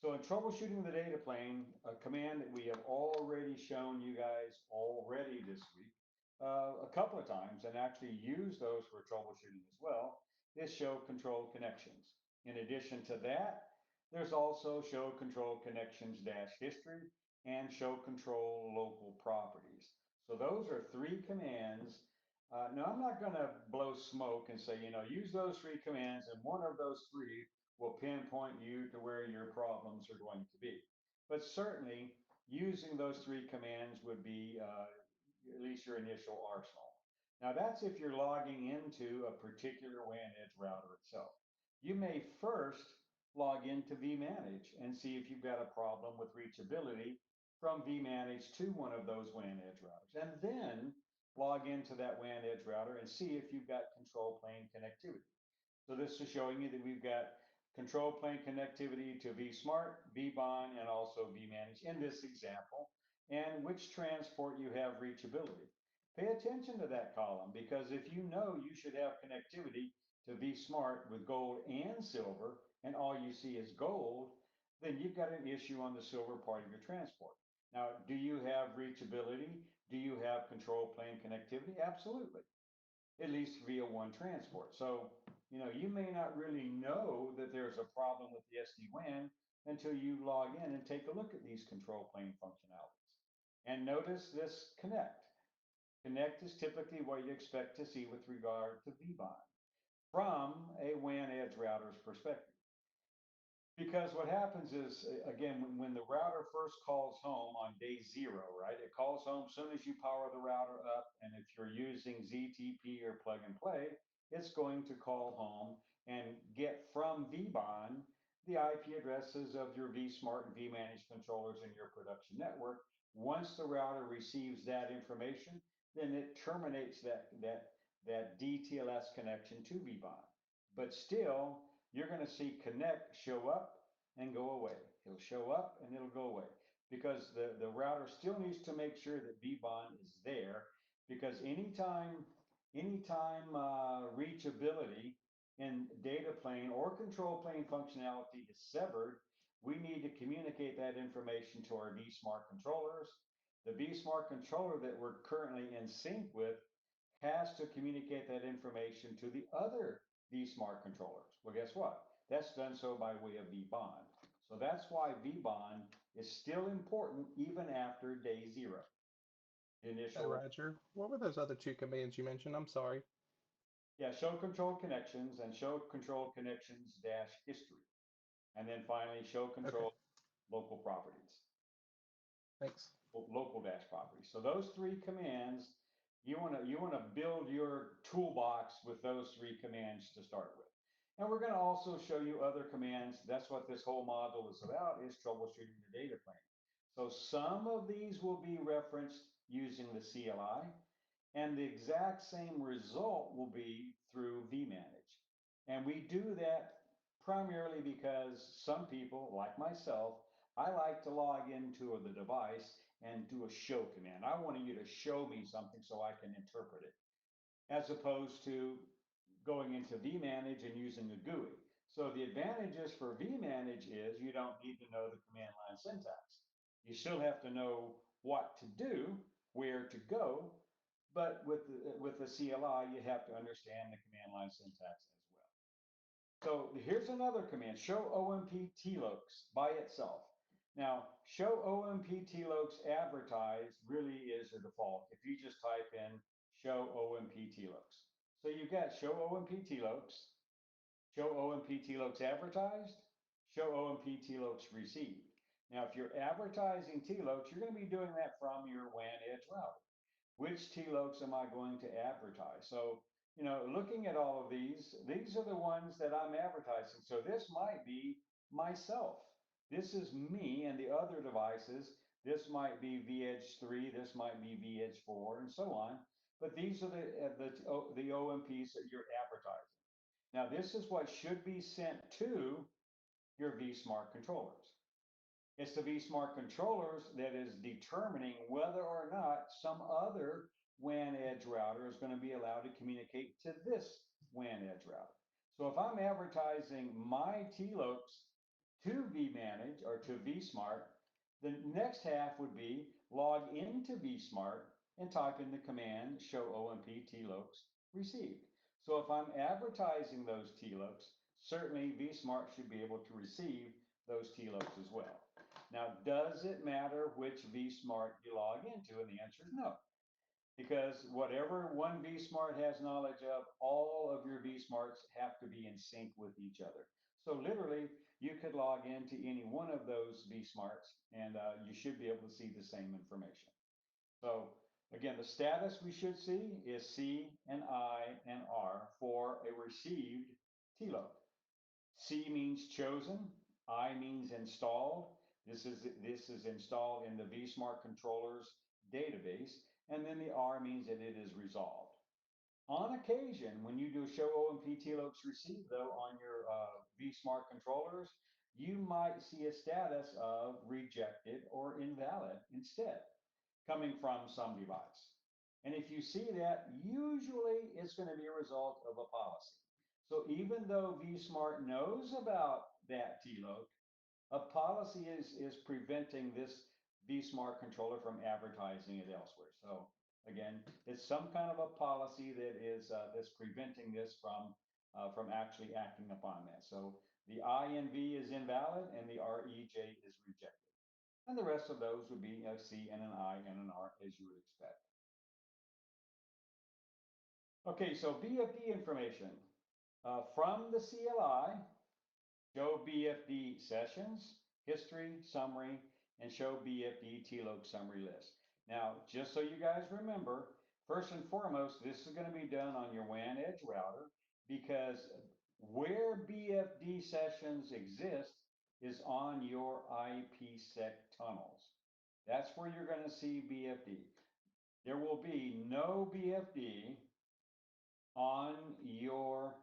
So in troubleshooting the data plane, a command that we have already shown you guys already this week a couple of times and actually use those for troubleshooting as well is show control connections. In addition to that, there's also show control connections dash history and show control local properties. So those are three commands. Now I'm not going to blow smoke and say, use those three commands and one of those three will pinpoint you to where your problems are going to be. But certainly using those three commands would be at least your initial arsenal. Now that's if you're logging into a particular WAN edge router itself. You may first log into vManage and see if you've got a problem with reachability from vManage to one of those WAN edge routers, and then log into that WAN edge router and see if you've got control plane connectivity. So this is showing you that we've got control plane connectivity to vSmart, vBond, and also vManage in this example, and which transport you have reachability. Pay attention to that column, because if you know you should have connectivity to vSmart with gold and silver, and all you see is gold, then you've got an issue on the silver part of your transport. Now, do you have reachability? Do you have control plane connectivity? Absolutely, at least via one transport. So, you may not really know that there's a problem with the SD-WAN until you log in and take a look at these control plane functionalities. And notice this connect. Connect is typically what you expect to see with regard to vBond from a WAN edge router's perspective. Because what happens is, again, when the router first calls home on day 0, right? It calls home as soon as you power the router up. And if you're using ZTP or plug and play, it's going to call home and get from vBond the IP addresses of your vSmart and vManage controllers in your production network. Once the router receives that information, then it terminates that DTLS connection to vBond. But still, you're going to see connect show up and go away. It'll show up and it'll go away, because the router still needs to make sure that vBond is there, because anytime reachability in data plane or control plane functionality is severed, we need to communicate that information to our vSmart controllers. The vSmart controller that we're currently in sync with has to communicate that information to the other vSmart controllers. Well, guess what? That's done so by way of vBond. So that's why vBond is still important even after day 0. Hey, Initial, Roger. What were those other two commands you mentioned? I'm sorry. yeah, show control connections and show control connections dash history. And then finally, show Okay, control local properties. thanks. Local dash properties. So those three commands, you want to build your toolbox with those three commands to start with. And we're going to also show you other commands. That's what this whole module is about, is troubleshooting the data plane. So some of these will be referenced using the CLI, and the exact same result will be through vManage. And we do that primarily because some people, like myself, I like to log into the device and do a show command. I want you to show me something so I can interpret it, as opposed to going into vManage and using the GUI. So the advantages for vManage is you don't need to know the command line syntax. You still have to know what to do, where to go, but with the CLI, you have to understand the command line syntax as well. So here's another command, show OMP TLOCs by itself. Now, show OMP TLOCs advertised really is a default if you just type in show OMP TLOCs. So you've got show OMP TLOCs, show OMP TLOCs advertised, show OMP TLOCs received. Now, if you're advertising TLOCs, you're going to be doing that from your WAN edge router. Which TLOCs am I going to advertise? So, looking at all of these are the ones that I'm advertising. So this might be myself. This is me and the other devices. This might be vEdge 3, this might be vEdge 4, and so on. But these are the OMPs that you're advertising. Now, this is what should be sent to your vSmart controllers. It's the vSmart controllers that is determining whether or not some other WAN edge router is going to be allowed to communicate to this WAN edge router. So if I'm advertising my TLOCs to vManage or to vSmart, the next half would be log into vSmart and type in the command show OMP TLOCs received. So if I'm advertising those TLOCs, certainly vSmart should be able to receive those TLOCs as well. Now, does it matter which vSmart you log into? And the answer is no. Because whatever one vSmart has knowledge of, all of your vSmarts have to be in sync with each other. So literally, you could log into any one of those vSmarts and you should be able to see the same information. So again, the status we should see is C and I and R for a received TLOC. C means chosen, I means installed. This is installed in the vSmart controllers database, and then the R means that it is resolved. On occasion, when you do show OMP TLOCs received, though, on your vSmart controllers, you might see a status of rejected or invalid instead, coming from some device. And if you see that, usually it's going to be a result of a policy. So even though vSmart knows about that TLOC, a policy is preventing this vSmart controller from advertising it elsewhere. So again, it's some kind of a policy that is that's preventing this from actually acting upon that. So the INV is invalid and the REJ is rejected. And the rest of those would be a C and an I and an R as you would expect. Okay, so BFD information. From the CLI, show BFD sessions, history, summary, and show BFD TLOC summary list. Now, just so you guys remember, first and foremost, this is going to be done on your WAN edge router because where BFD sessions exist is on your IPsec tunnels. That's where you're going to see BFD. There will be no BFD on your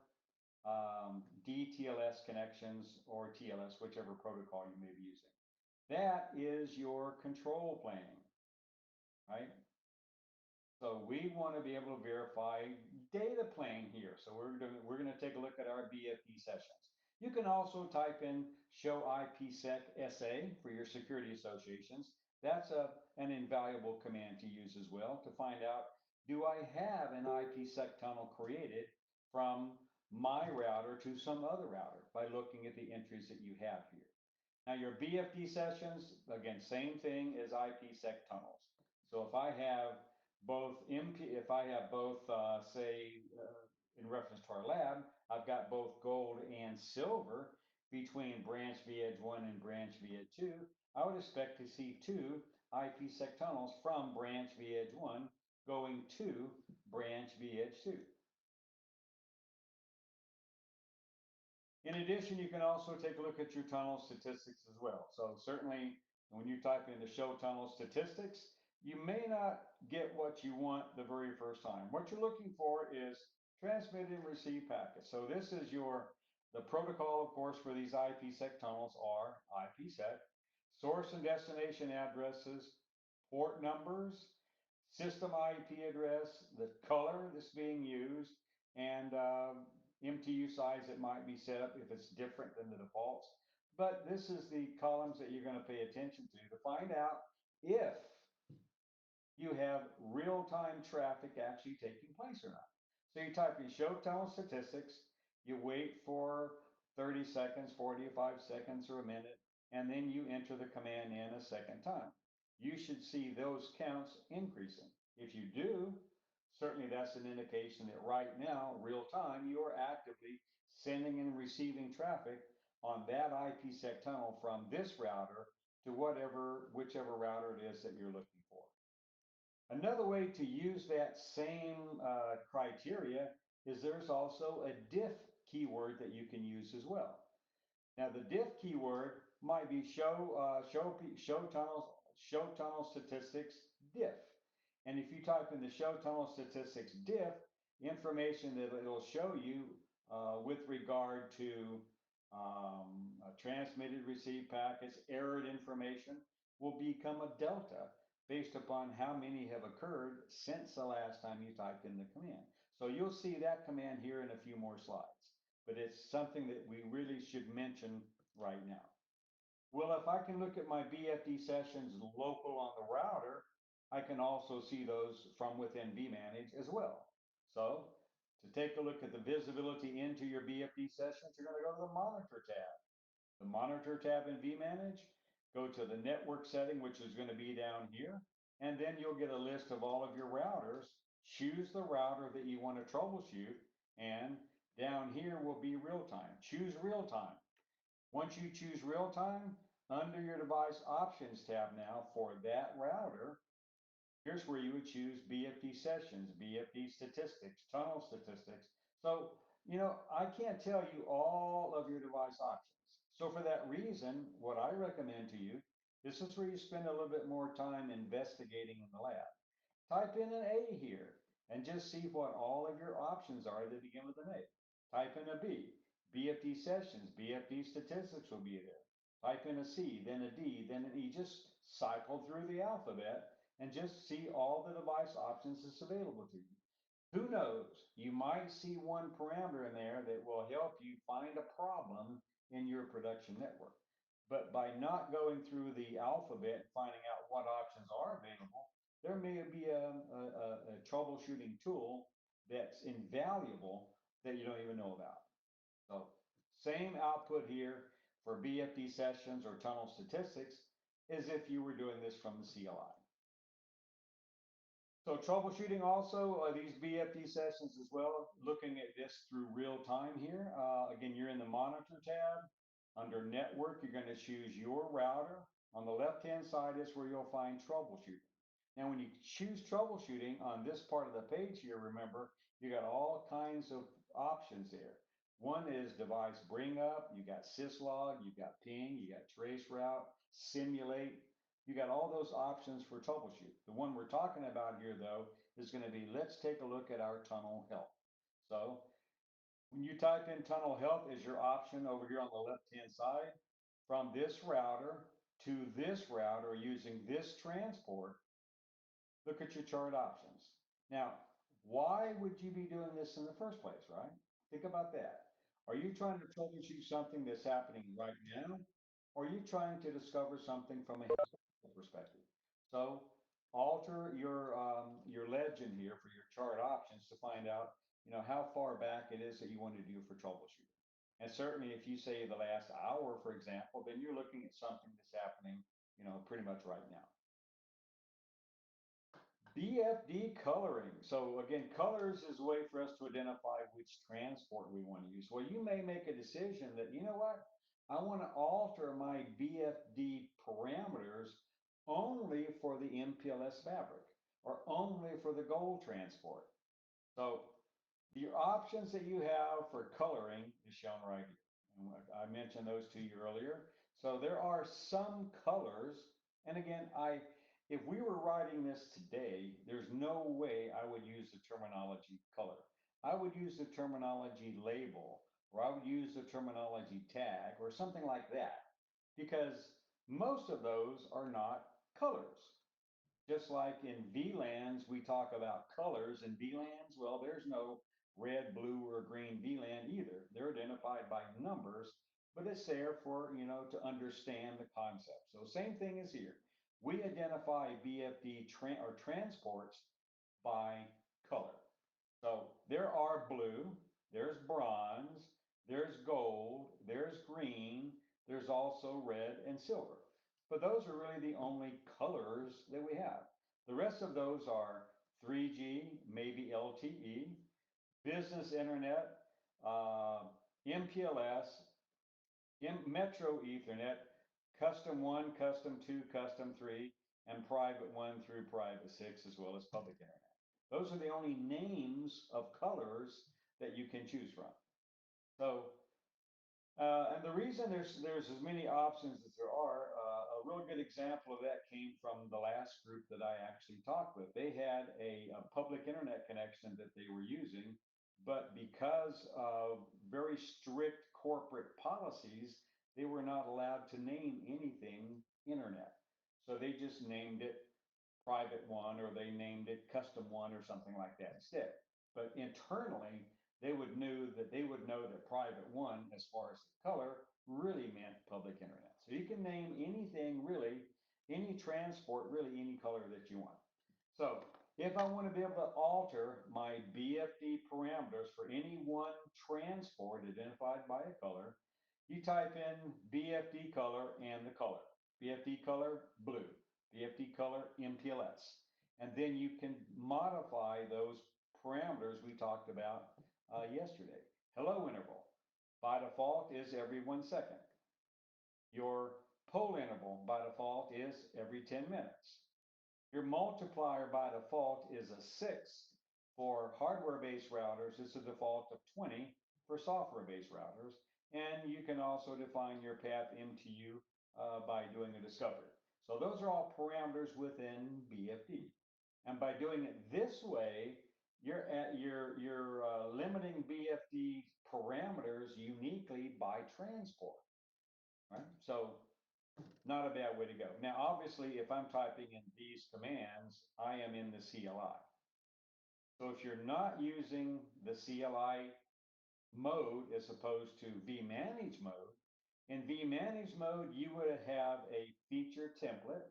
DTLS connections or TLS, whichever protocol you may be using. That is your control plane, right? So we want to be able to verify data plane here. So we're going to take a look at our BFD sessions. You can also type in show IPsec SA for your security associations. That's an invaluable command to use as well to find out, do I have an IPsec tunnel created from my router to some other router by looking at the entries that you have here. Now your BFD sessions, again, same thing as IPsec tunnels. So if I have both say, in reference to our lab, I've got both gold and silver between branch vEdge 1 and branch vEdge 2, I would expect to see two IPsec tunnels from branch vEdge 1 going to branch vEdge 2. In addition, you can also take a look at your tunnel statistics as well. So certainly when you type in the show tunnel statistics, you may not get what you want the very first time. What you're looking for is transmitted and received packets. So this is the protocol, of course, for these IPsec tunnels are IPsec, source and destination addresses, port numbers, system IP address, the color that's being used, and MTU size that might be set up if it's different than the defaults. But this is the columns that you're going to pay attention to find out if you have real-time traffic actually taking place or not. So you type in show tunnel statistics, you wait for 30 seconds, 45 seconds, or a minute, and then you enter the command in a second time. You should see those counts increasing. If you do, certainly that's an indication that right now, real time, you are actively sending and receiving traffic on that IPsec tunnel from this router to whichever router it is that you're looking for. Another way to use that same criteria is there's also a diff keyword that you can use as well. Now the diff keyword might be show tunnel statistics diff. And if you type in the show tunnel statistics diff, information that it'll show you with regard to transmitted received packets, errored information will become a delta based upon how many have occurred since the last time you typed in the command. So you'll see that command here in a few more slides, but it's something that we really should mention right now. Well, if I can look at my BFD sessions local on the router, I can also see those from within vManage as well. So to take a look at the visibility into your BFD sessions, you're going to go to the Monitor tab. The Monitor tab in vManage, go to the network setting, which is going to be down here, and then you'll get a list of all of your routers. Choose the router that you want to troubleshoot, and down here will be real time. Choose real time. Once you choose real time, under your device options tab now for that router, here's where you would choose BFD sessions, BFD statistics, tunnel statistics. So, I can't tell you all of your device options. So for that reason, what I recommend to you, this is where you spend a little bit more time investigating in the lab. Type in an A here and just see what all of your options are that begin with an A. Type in a B, BFD sessions, BFD statistics will be there. Type in a C, then a D, then an E. Just cycle through the alphabet and just see all the device options that's available to you. Who knows? You might see one parameter in there that will help you find a problem in your production network. But by not going through the alphabet and finding out what options are available, there may be a troubleshooting tool that's invaluable that you don't even know about. So same output here for BFD sessions or tunnel statistics as if you were doing this from the CLI. So troubleshooting also these BFD sessions as well, looking at this through real time here. Again, you're in the Monitor tab. Under Network, you're going to choose your router. On the left-hand side is where you'll find Troubleshooting. Now, when you choose Troubleshooting on this part of the page here, remember, you got all kinds of options there. One is device bring up, you got syslog, you got ping, you got traceroute, simulate. You got all those options for troubleshoot. The one we're talking about here, though, is going to be, let's take a look at our tunnel health. So when you type in tunnel health as your option over here on the left-hand side, from this router to this router using this transport, look at your chart options. Now, why would you be doing this in the first place, right? Think about that. Are you trying to troubleshoot something that's happening right now? Or are you trying to discover something from a historical perspective? So alter your legend here for your chart options to find out, how far back it is that you want to do for troubleshooting. And certainly if you say the last hour, for example, then you're looking at something that's happening, pretty much right now. BFD coloring. So again, colors is a way for us to identify which transport we want to use. Well, you may make a decision that, you know what, I want to alter my BFD parameters only for the MPLS fabric or only for the gold transport. So your options that you have for coloring is shown right here. And I mentioned those to you earlier. So there are some colors, and again, if we were writing this today, there's no way I would use the terminology color. I would use the terminology label, or I would use the terminology tag, or something like that, because most of those are not colors. Just like in VLANs, we talk about colors in VLANs. Well, there's no red, blue, or green VLAN either. They're identified by numbers, but it's there for, to understand the concept. So same thing as here. We identify BFD or transports by color. So there are blue, there's bronze, there's gold, there's green, there's also red and silver. But those are really the only colors that we have. The rest of those are 3G, maybe LTE, business internet, MPLS, Metro Ethernet, Custom 1, Custom 2, Custom 3, and Private 1 through Private 6, as well as public internet. Those are the only names of colors that you can choose from. So, and the reason there's as many options as there are, a real good example of that came from the last group that I actually talked with. They had a public internet connection that they were using, but because of very strict corporate policies, they were not allowed to name anything internet. So they just named it Private 1, or they named it Custom 1 or something like that instead. But internally, they would know that Private 1, as far as the color, really meant public internet. So you can name anything really, any transport, really any color that you want. So if I want to be able to alter my BFD parameters for any one transport identified by a color, you type in BFD color and the color. BFD color, blue. BFD color, MPLS. And then you can modify those parameters we talked about yesterday. Hello interval, by default, is every 1 second. Your pole interval, by default, is every 10 minutes. Your multiplier by default is a 6 for hardware-based routers. It's a default of 20 for software-based routers. And you can also define your path MTU by doing a discovery. So those are all parameters within BFD. And by doing it this way, you're limiting BFD parameters uniquely by transport, right? So not a bad way to go. Now, obviously, if I'm typing in these commands, I am in the CLI. So if you're not using the CLI mode as opposed to vManage mode, in vManage mode, you would have a feature template,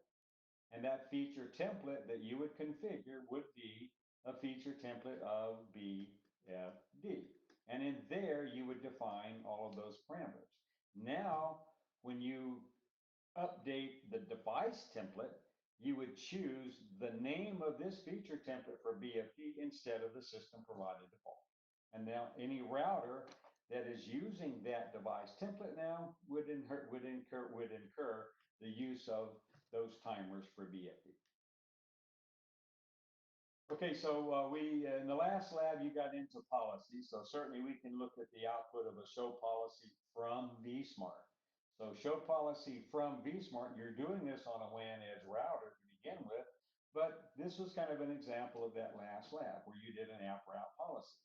and that feature template that you would configure would be a feature template of BFD. And in there, you would define all of those parameters. Now, when you update the device template, you would choose the name of this feature template for BFD instead of the system provided default. And now any router that is using that device template now would incur the use of those timers for BFD. Okay, so in the last lab, you got into policy. So certainly we can look at the output of a show policy from vSmart. So show policy from vSmart, you're doing this on a WAN edge router to begin with, but this was kind of an example of that last lab where you did an app route policy.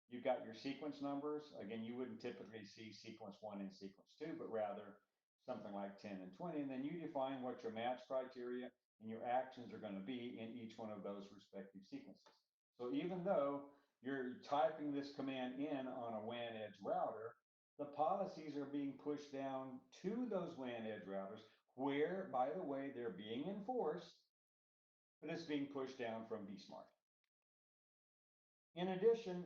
You got your sequence numbers. Again, you wouldn't typically see sequence 1 and sequence 2, but rather something like 10 and 20. And then you define what your match criteria and your actions are going to be in each one of those respective sequences. So even though you're typing this command in on a WAN edge router, the policies are being pushed down to those WAN edge routers where, by the way, they're being enforced, but it's being pushed down from vSmart. In addition,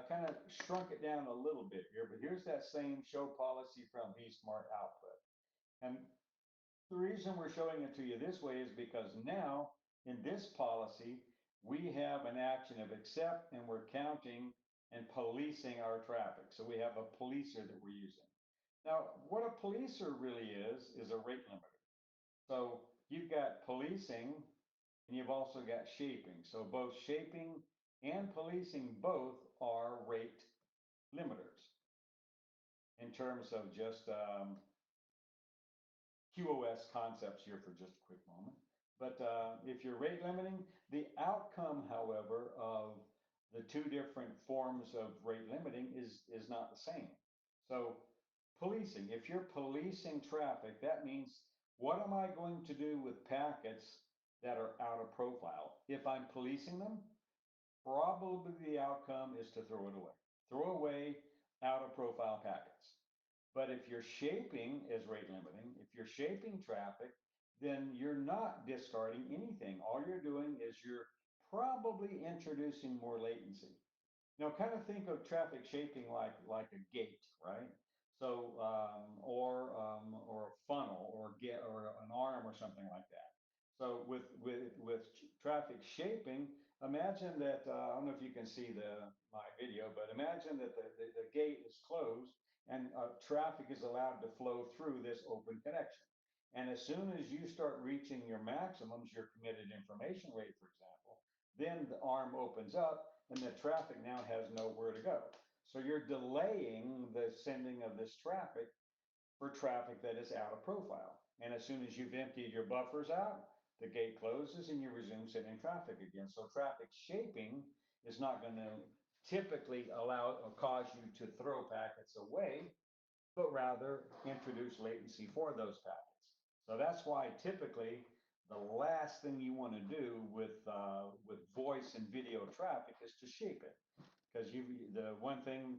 kind of shrunk it down a little bit here, but here's that same show policy from vSmart output. And the reason we're showing it to you this way is because now in this policy, we have an action of accept, and we're counting and policing our traffic. So we have a policer that we're using. Now, what a policer really is a rate limiter. So you've got policing and you've also got shaping. So both shaping and policing both are rate limiters in terms of just QoS concepts here for just a quick moment. But if you're rate limiting, the outcome, however, of the two different forms of rate limiting is not the same. So policing, if you're policing traffic, that means what am I going to do with packets that are out of profile? If I'm policing them, probably the outcome is to throw it away. Throw away out of profile packets. But if you're shaping as rate limiting, if you're shaping traffic, then you're not discarding anything. All you're doing is you're probably introducing more latency. Now, kind of think of traffic shaping like a gate, right? So, or a funnel, or an arm, or something like that. So, with traffic shaping, imagine that I don't know if you can see my video, but imagine that the gate is closed and traffic is allowed to flow through this open connection. And as soon as you start reaching your maximums, your committed information rate, for example, then the arm opens up and the traffic now has nowhere to go. So you're delaying the sending of this traffic for traffic that is out of profile. And as soon as you've emptied your buffers out, the gate closes and you resume sending traffic again. So traffic shaping is not going to typically allow or cause you to throw packets away, but rather introduce latency for those packets. So that's why typically the last thing you want to do with voice and video traffic is to shape it, because the one thing,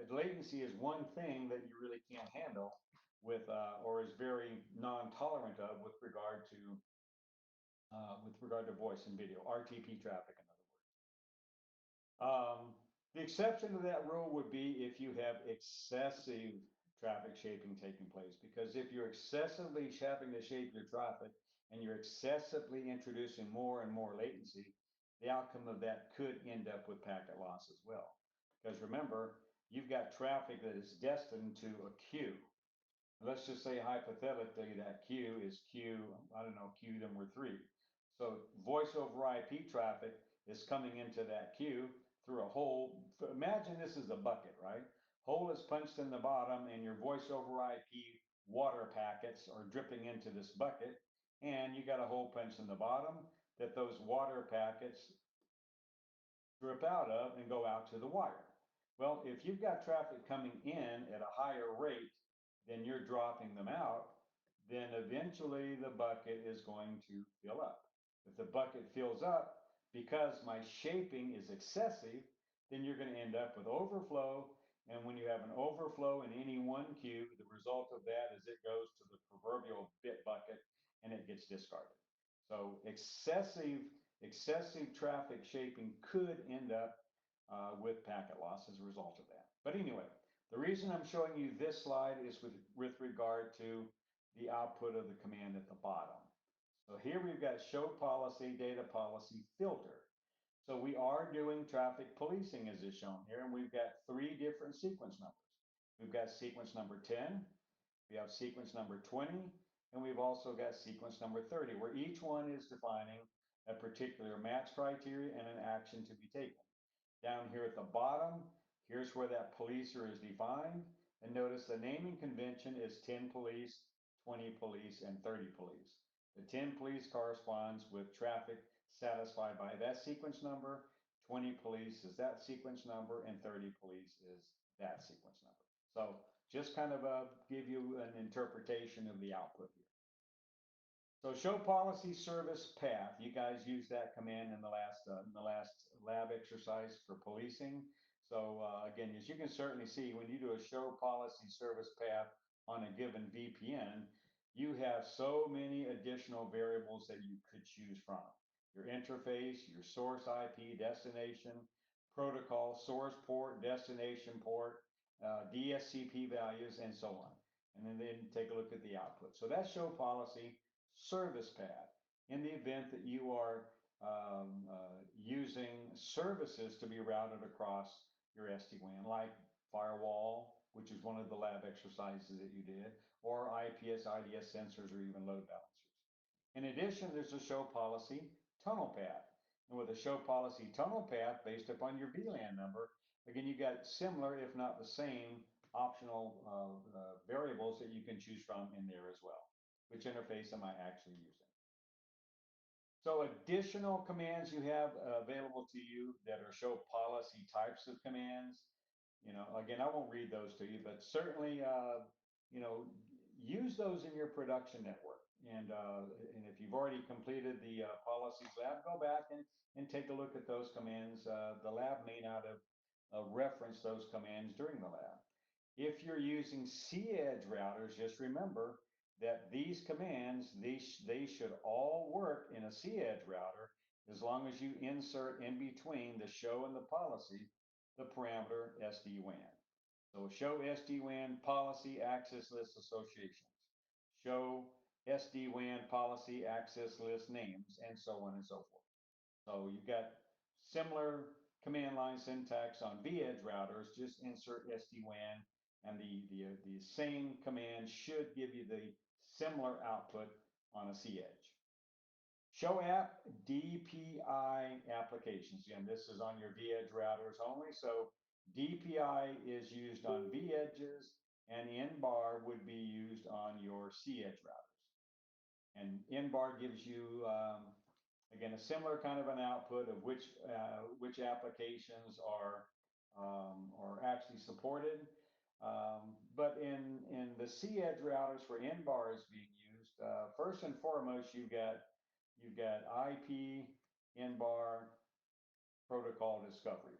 latency is one thing that you really can't handle with or is very non-tolerant of with regard to voice and video, RTP traffic, in other words. The exception to that rule would be if you have excessive traffic shaping taking place, because if you're excessively having to shape your traffic and you're excessively introducing more and more latency, the outcome of that could end up with packet loss as well. Because remember, you've got traffic that is destined to a queue. Let's just say hypothetically that queue is queue, I don't know, queue number 3. So voice over IP traffic is coming into that queue through a hole. Imagine this is a bucket, right? Hole is punched in the bottom and your voice over IP water packets are dripping into this bucket, and you got a hole punched in the bottom that those water packets drip out of and go out to the wire. Well, if you've got traffic coming in at a higher rate than you're dropping them out, then eventually the bucket is going to fill up. If the bucket fills up because my shaping is excessive, then you're going to end up with overflow. And when you have an overflow in any one queue, the result of that is it goes to the proverbial bit bucket and it gets discarded. So excessive traffic shaping could end up with packet loss as a result of that. But anyway, the reason I'm showing you this slide is with regard to the output of the command at the bottom. So here we've got show policy, data policy, filter. So we are doing traffic policing as is shown here, and we've got 3 different sequence numbers. We've got sequence number 10, we have sequence number 20, and we've also got sequence number 30, where each one is defining a particular match criteria and an action to be taken. Down here at the bottom, here's where that policer is defined. And notice the naming convention is 10 police, 20 police, and 30 police. The 10 police corresponds with traffic satisfied by that sequence number, 20 police is that sequence number, and 30 police is that sequence number. So just kind of give you an interpretation of the output here. So show policy service path. You guys used that command in the last lab exercise for policing. So again, as you can certainly see, when you do a show policy service path on a given VPN, you have so many additional variables that you could choose from. Your interface, your source IP, destination, protocol, source port, destination port, DSCP values, and so on. And then take a look at the output. So that's show policy service path in the event that you are using services to be routed across your SD-WAN, like firewall, which is one of the lab exercises that you did, or IPS, IDS sensors, or even load balancers. In addition, there's a show policy tunnel path. And with a show policy tunnel path based upon your VLAN number, again, you got similar, if not the same, optional variables that you can choose from in there as well. Which interface am I actually using? So additional commands you have available to you that are show policy types of commands. You know, again, I won't read those to you, but certainly, you know, use those in your production network. And if you've already completed the policies lab, go back and take a look at those commands. The lab may not have referenced those commands during the lab. If you're using C-edge routers, just remember that these commands, they should all work in a C-edge router as long as you insert in between the show and the policy the parameter SD-WAN. So show SD-WAN policy access list associations, show SD-WAN policy access list names, and so on and so forth. So you've got similar command line syntax on vEdge routers, just insert SD-WAN, and the same command should give you the similar output on a C-edge. Show app DPI applications. Again, this is on your vEdge routers only. So DPI is used on vEdges, and nbar would be used on your C-edge routers. And nbar gives you, again, a similar kind of an output of which applications are actually supported. But in the C-edge routers where nbar is being used, first and foremost, you've got IP nbar protocol discovery.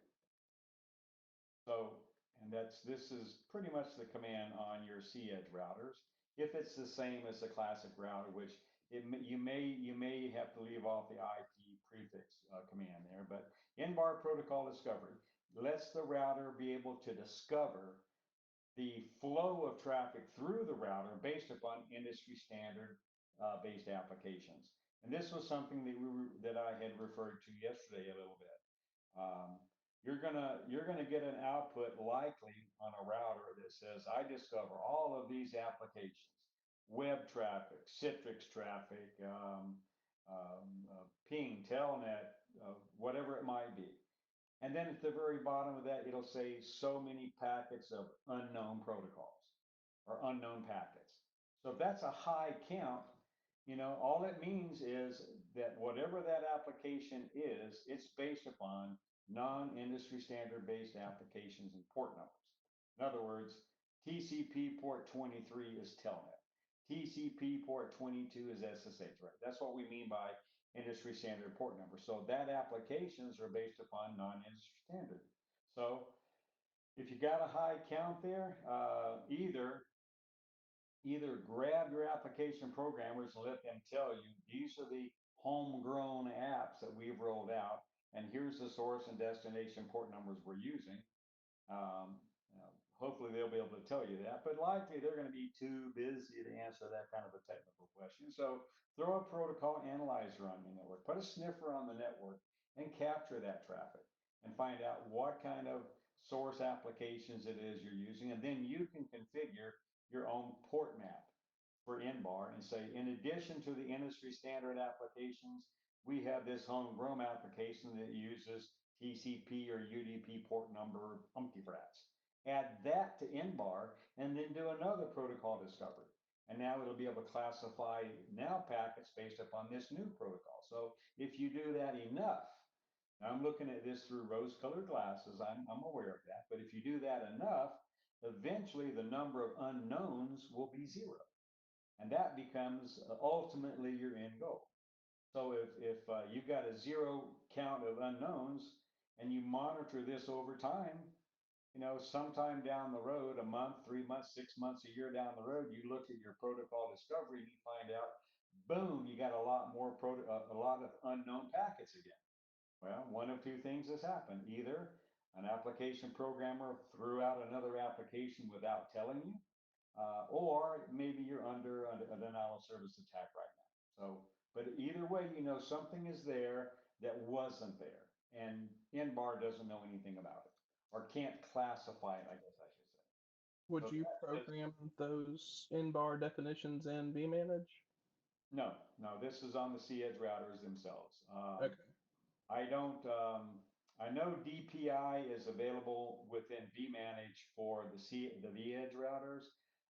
So, and this is pretty much the command on your C-edge routers. if it's the same as the classic router, which you may have to leave off the IP prefix command there, but in-bar protocol discovery lets the router be able to discover the flow of traffic through the router based upon industry standard based applications. And this was something that I had referred to yesterday a little bit. You're gonna get an output likely on a router that says, I discover all of these applications, web traffic, Citrix traffic, ping, telnet, whatever it might be. And then at the very bottom of that, it'll say so many packets of unknown protocols or unknown packets. So if that's a high count, all it means is that whatever that application is, it's based upon non-industry standard based applications and port numbers. In other words, TCP port 23 is telnet. TCP port 22 is SSH, right? That's what we mean by industry standard port number. So that applications are based upon non-industry standard. So if you got a high count there, either grab your application programmers and let them tell you, these are the homegrown apps that we've rolled out, and here's the source and destination port numbers we're using. Hopefully they'll be able to tell you that, but likely they're going to be too busy to answer that kind of a technical question. So throw a protocol analyzer on your network, put a sniffer on the network, and capture that traffic and find out what kind of source applications it is you're using. And then you can configure your own port map for in-bar and say, in addition to the industry standard applications, we have this homegrown application that uses TCP or UDP port number umpty-frats. Add that to in-bar and then do another protocol discovery. And now it'll be able to classify now packets based upon this new protocol. So if you do that enough, now I'm looking at this through rose-colored glasses, I'm aware of that, but if you do that enough, eventually the number of unknowns will be zero. And that becomes ultimately your end goal. So if you've got a zero count of unknowns and you monitor this over time, sometime down the road, a month, 3 months, 6 months, a year down the road, you look at your protocol discovery and you find out, boom, you got a lot of unknown packets again. Well, one of two things has happened. Either an application programmer threw out another application without telling you, or maybe you're under a denial of service attack right now. So, but either way, something is there that wasn't there, and in-bar doesn't know anything about it, or can't classify it, I guess I should say. Would So you program those in-bar definitions in vManage? No, this is on the cEdge routers themselves. Okay. I don't, I know DPI is available within vManage for the vEdge routers,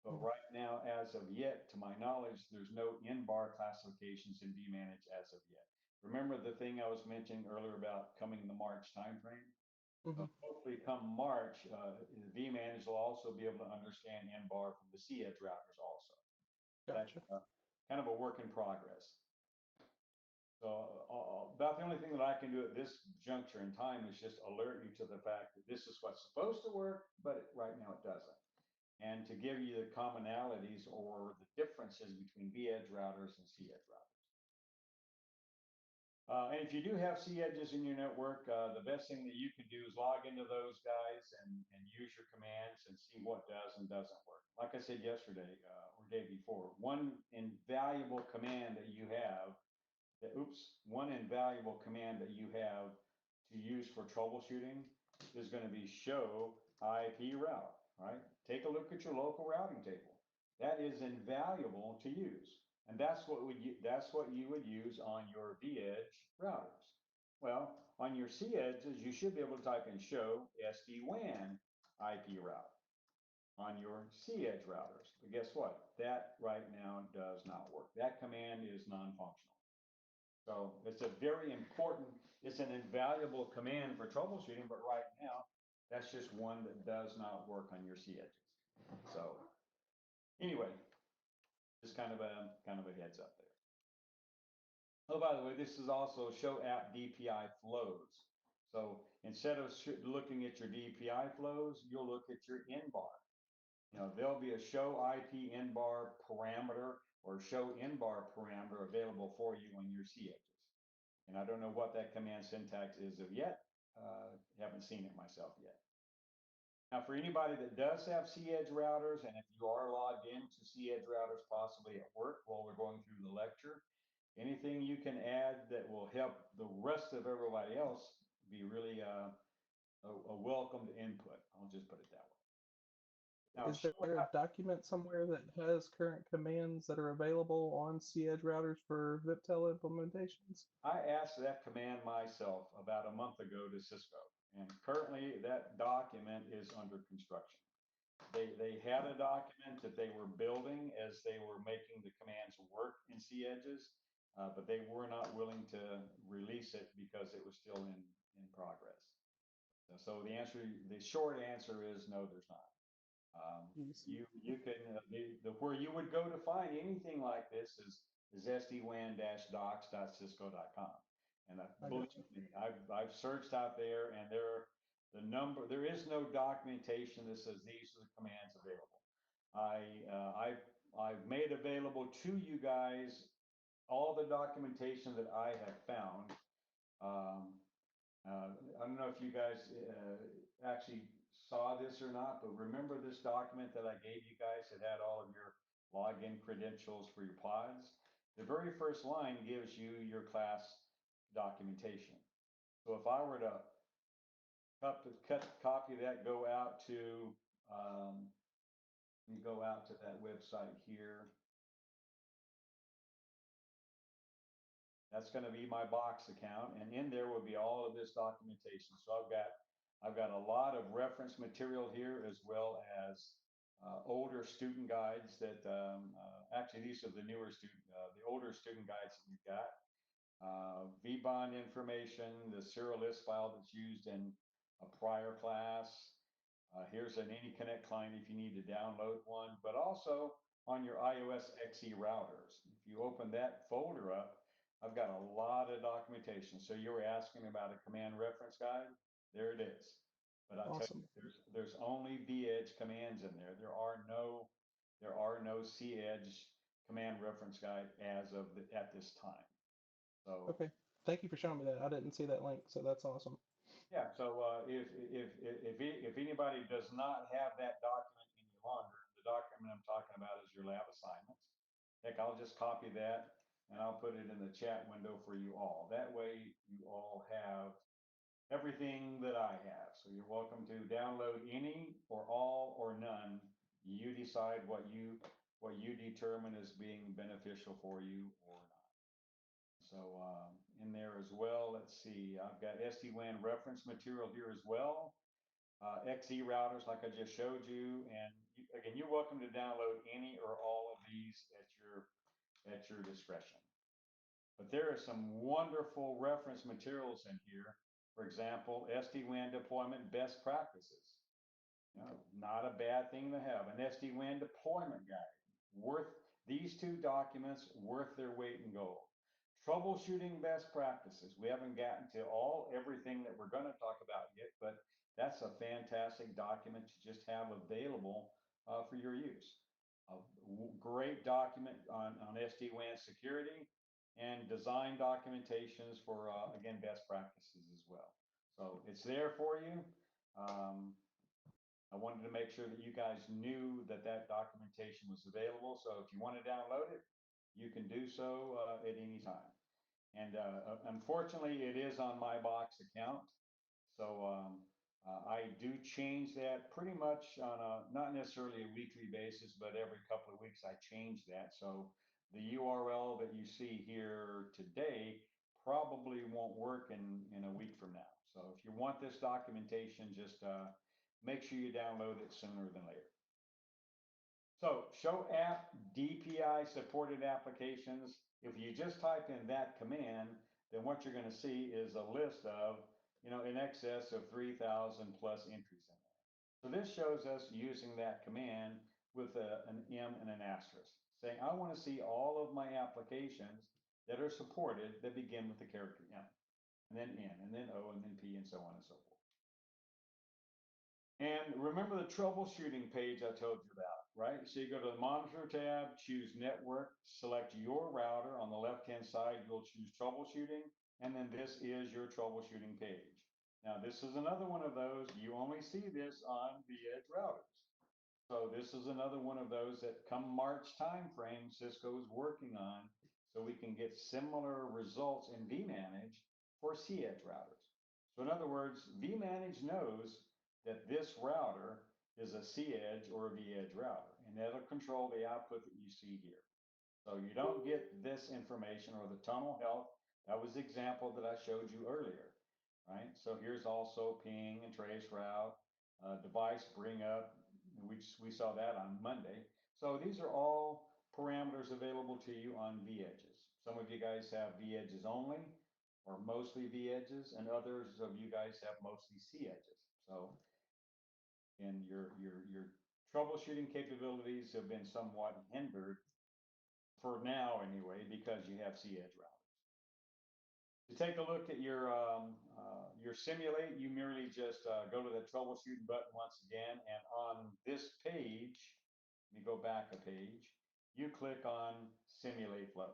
but right now, as of yet, to my knowledge, there's no in-bar classifications in vManage as of yet. Remember the thing I was mentioning earlier about coming in the March timeframe? Hopefully come March, vManage will also be able to understand in-bar from the cEdge routers also. Gotcha. That's kind of a work in progress. So about the only thing that I can do at this juncture in time is just alert you to the fact that this is what's supposed to work, but right now it doesn't. And to give you the commonalities or the differences between vEdge routers and cEdge routers. And if you do have cEdges in your network, the best thing that you can do is log into those guys and use your commands and see what does and doesn't work. Like I said yesterday or day before, one invaluable command that you have to use for troubleshooting is going to be show IP route, right? Take a look at your local routing table. That is invaluable to use. And that's what you would use on your vEdge routers. Well, on your cEdges, you should be able to type in show SDWAN IP route on your cEdge routers. But guess what? That right now does not work. That command is non-functional. So it's a very important, it's an invaluable command for troubleshooting, but right now, that's just one that does not work on your cEdges. So anyway, just kind of a heads up there. Oh, by the way, this is also show app DPI flows. So instead of looking at your DPI flows, you'll look at your in-bar. there'll be a show IP in bar parameter or show in bar parameter available for you on your C edges. And I don't know what that command syntax is of yet. Haven't seen it myself yet. Now, for anybody that does have C-Edge routers, and if you are logged into C-Edge routers, possibly at work while we're going through the lecture, anything you can add that will help the rest of everybody else be really a welcomed input. I'll just put it that way. Now, Is there a document somewhere that has current commands that are available on C-Edge routers for VIPTEL implementations? I asked that command myself about a month ago to Cisco, and currently that document is under construction. They had a document that they were building as they were making the commands work in C-Edges, but they were not willing to release it because it was still in progress. So the short answer is no, there's not. You can where you would go to find anything like this is sdwan-docs.cisco.com, and believe me, I've searched out there, and there is no documentation that says these are the commands available. I've made available to you guys all the documentation that I have found. I don't know if you guys actually saw this or not, but remember this document that I gave you guys that had all of your login credentials for your pods? The very first line gives you your class documentation. So if I were to copy that, go out to, let me go out to that website here. That's going to be my box account, and in there will be all of this documentation. So I've got a lot of reference material here, as well as older student guides that actually these are the newer the older student guides that we've got. VBond information, the serial list file that's used in a prior class. Here's an interconnect client if you need to download one, but also on your iOS XE routers. If you open that folder up, I've got a lot of documentation. So you were asking about a command reference guide. There it is. But I'll tell you, there's only vEdge commands in there. There are no C-Edge command reference guide at this time. So okay, thank you for showing me that. I didn't see that link, so that's awesome. Yeah. So if anybody does not have that document any longer, the document I'm talking about is your lab assignments. Heck, I'll just copy that and I'll put it in the chat window for you all. That way you all have everything that I have. So you're welcome to download any or all or none. You decide what you determine as being beneficial for you or not. So in there as well, let's see, I've got SD-WAN reference material here as well. XE routers, like I just showed you, and again, you're welcome to download any or all of these at your discretion. But there are some wonderful reference materials in here. For example, SD-WAN deployment best practices. Not a bad thing to have. An SD-WAN deployment guide. These two documents worth their weight in gold. Troubleshooting best practices. We haven't gotten to everything that we're going to talk about yet, but that's a fantastic document to just have available for your use. A great document on SD-WAN security and design documentations for, again, best practices as well. So it's there for you. I wanted to make sure that you guys knew that documentation was available. So if you want to download it, you can do so at any time. And unfortunately, it is on my box account. So I do change that pretty much on not necessarily a weekly basis, but every couple of weeks I change that. So the URL that you see here today probably won't work in a week from now. So if you want this documentation, just make sure you download it sooner than later. So show app DPI supported applications. If you just type in that command, then what you're going to see is a list of, in excess of 3,000 plus entries in there. So this shows us using that command with an M and an asterisk, saying I want to see all of my applications that are supported that begin with the character M, and then N, and then O, and then P, and so on and so forth. And remember the troubleshooting page I told you about, right? So you go to the monitor tab, choose network, select your router. On the left-hand side, you'll choose troubleshooting, and then this is your troubleshooting page. Now, this is another one of those, you only see this on vEdge routers. So this is another one of those that come March timeframe, Cisco is working on, so we can get similar results in vManage for cEdge routers. So in other words, vManage knows that this router is a cEdge or a vEdge router, and that'll control the output that you see here. So you don't get this information or the tunnel health. That was the example that I showed you earlier, right? So here's also ping and trace route, device bring up. We saw that on Monday. So these are all parameters available to you on vEdges. Some of you guys have vEdges only or mostly vEdges, and others of you guys have mostly cEdges. So, and your troubleshooting capabilities have been somewhat hindered for now anyway, because you have cEdge routers. To take a look at your simulate, you merely just go to the troubleshooting button once again, and on this page, let me go back a page, you click on simulate flows.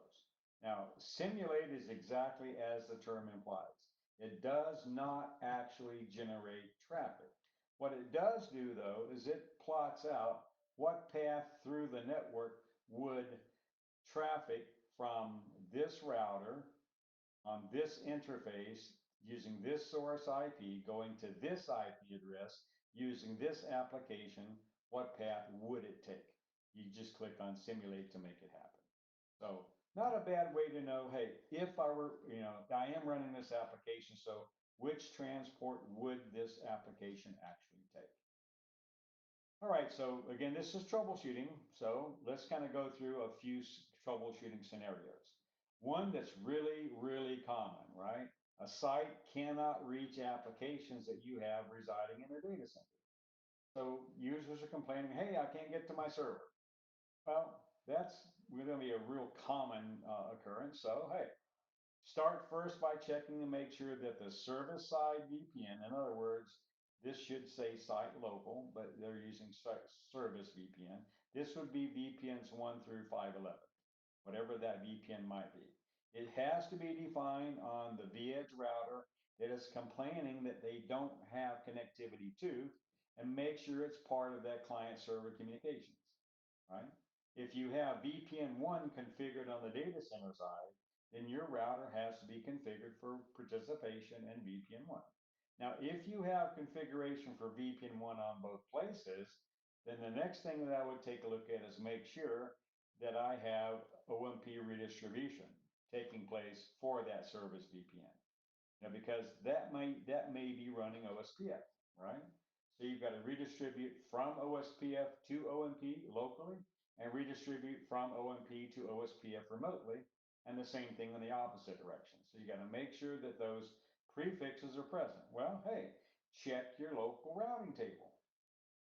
Now, simulate is exactly as the term implies. It does not actually generate traffic. What it does do, though, is it plots out what path through the network would traffic from this router on this interface using this source IP going to this IP address using this application, what path would it take? You just click on simulate to make it happen. So not a bad way to know, hey, if I were, I am running this application, so which transport would this application actually take? All right, so again, this is troubleshooting. So let's kind of go through a few troubleshooting scenarios. One that's really, really common, right? A site cannot reach applications that you have residing in a data center. So users are complaining, hey, I can't get to my server. Well, that's going to be a real common occurrence. So, hey, start first by checking to make sure that the service side VPN, in other words, this should say site local, but they're using service VPN. This would be VPNs 1 through 511, whatever that VPN might be. It has to be defined on the vEdge router that is complaining that they don't have connectivity to, and make sure it's part of that client server communications, right? If you have VPN 1 configured on the data center side, then your router has to be configured for participation in VPN 1. Now, if you have configuration for VPN 1 on both places, then the next thing that I would take a look at is make sure that I have OMP redistribution taking place for that service VPN. Now, because that may be running OSPF, right? So you've got to redistribute from OSPF to OMP locally and redistribute from OMP to OSPF remotely, and the same thing in the opposite direction. So you got to make sure that those prefixes are present. Well, hey, check your local routing table.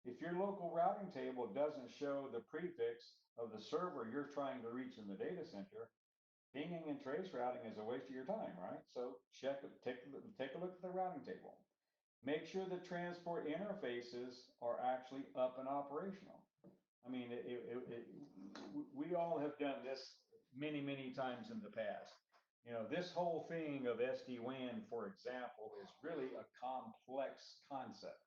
If your local routing table doesn't show the prefix of the server you're trying to reach in the data center, pinging and trace routing is a waste of your time, right? So take a look at the routing table. Make sure the transport interfaces are actually up and operational. I mean, we all have done this many, many times in the past. This whole thing of SD-WAN, for example, is really a complex concept.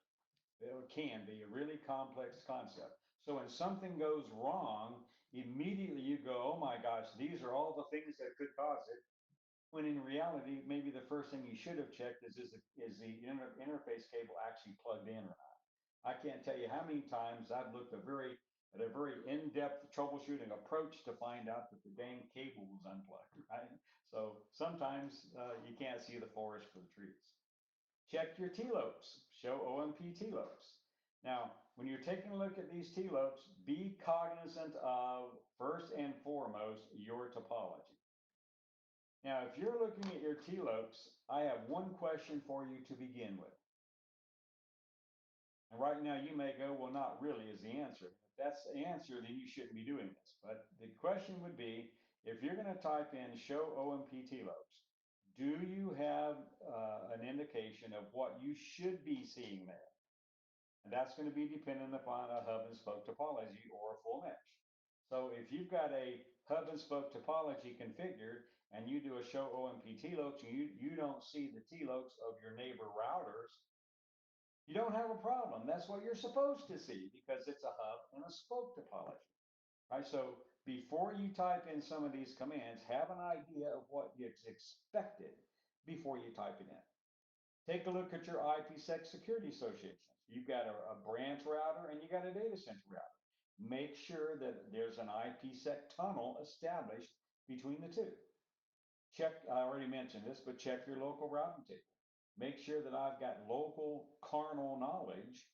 It can be a really complex concept. So when something goes wrong, immediately you go, oh my gosh, these are all the things that could cause it. When in reality, maybe the first thing you should have checked is the interface cable actually plugged in or not. I can't tell you how many times I've looked at a very in-depth troubleshooting approach to find out that the dang cable was unplugged, right? So sometimes you can't see the forest for the trees. Check your TLOCs, show OMP TLOCs. Now, when you're taking a look at these TLOCs, be cognizant of, first and foremost, your topology. Now, if you're looking at your TLOCs, I have one question for you to begin with. And right now you may go, well, not really is the answer. If that's the answer, then you shouldn't be doing this. But the question would be, if you're going to type in show OMP TLOCs, do you have an indication of what you should be seeing there? And that's going to be dependent upon a hub and spoke topology or a full mesh. So if you've got a hub and spoke topology configured and you do a show OMP TLOCs and you don't see the TLOCs of your neighbor routers, you don't have a problem. That's what you're supposed to see because it's a hub and a spoke topology. Right? So before you type in some of these commands, have an idea of what is expected before you type it in. Take a look at your IPsec security associations. You've got a branch router and you got a data center router. Make sure that there's an IPsec tunnel established between the two. Check, I already mentioned this, but check your local routing table. Make sure that I've got local kernel knowledge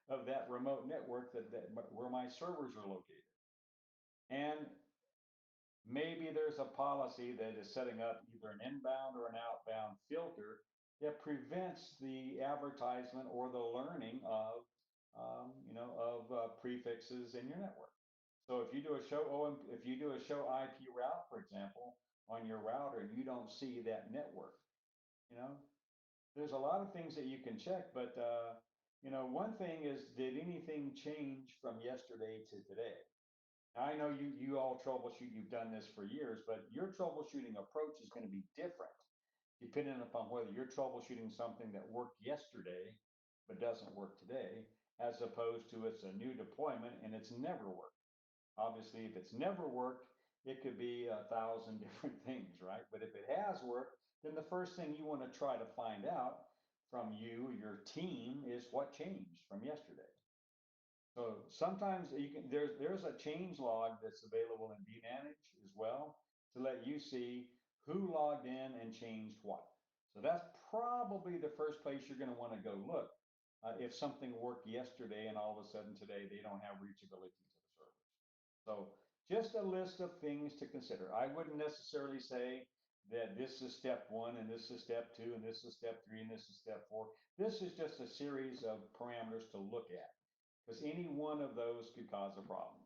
of that remote network where my servers are located. And maybe there's a policy that is setting up either an inbound or an outbound filter that prevents the advertisement or the learning of, prefixes in your network. So if you do a show IP route, for example, on your router and you don't see that network, there's a lot of things that you can check, but one thing is, did anything change from yesterday to today? I know you all troubleshoot, you've done this for years, but your troubleshooting approach is going to be different depending upon whether you're troubleshooting something that worked yesterday but doesn't work today, as opposed to it's a new deployment and it's never worked. Obviously, if it's never worked, it could be 1,000 different things, right? But if it has worked, then the first thing you want to try to find out from your team, is what changed from yesterday. So sometimes there's a change log that's available in vManage as well to let you see who logged in and changed what. So that's probably the first place you're going to want to go look if something worked yesterday and all of a sudden today they don't have reachability to the servers. So just a list of things to consider. I wouldn't necessarily say that this is step 1 and this is step 2 and this is step 3 and this is step 4. This is just a series of parameters to look at, because any one of those could cause a problem.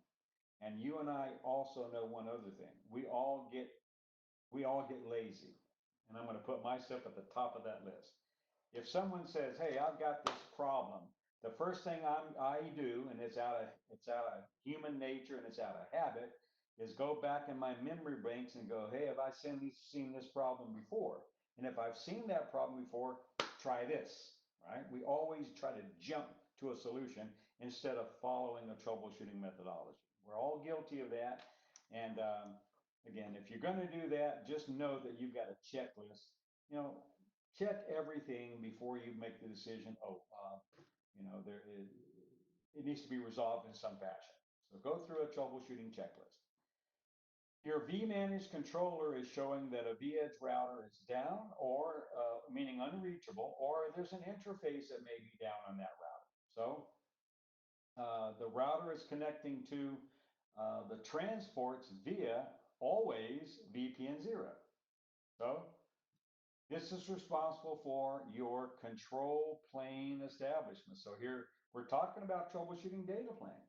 And you and I also know one other thing. We all get lazy. And I'm going to put myself at the top of that list. If someone says, "Hey, I've got this problem," the first thing I do, and it's out of human nature and it's out of habit, is go back in my memory banks and go, "Hey, have I seen this problem before? And if I've seen that problem before, try this." Right? We always try to jump to a solution instead of following a troubleshooting methodology. We're all guilty of that. And again, if you're going to do that, just know that you've got a checklist. Check everything before you make the decision. It needs to be resolved in some fashion. So go through a troubleshooting checklist. Your vManage controller is showing that a vEdge router is down, or meaning unreachable, or there's an interface that may be down on that router. So the router is connecting to the transports via always VPN 0. So this is responsible for your control plane establishment. So here we're talking about troubleshooting data plane,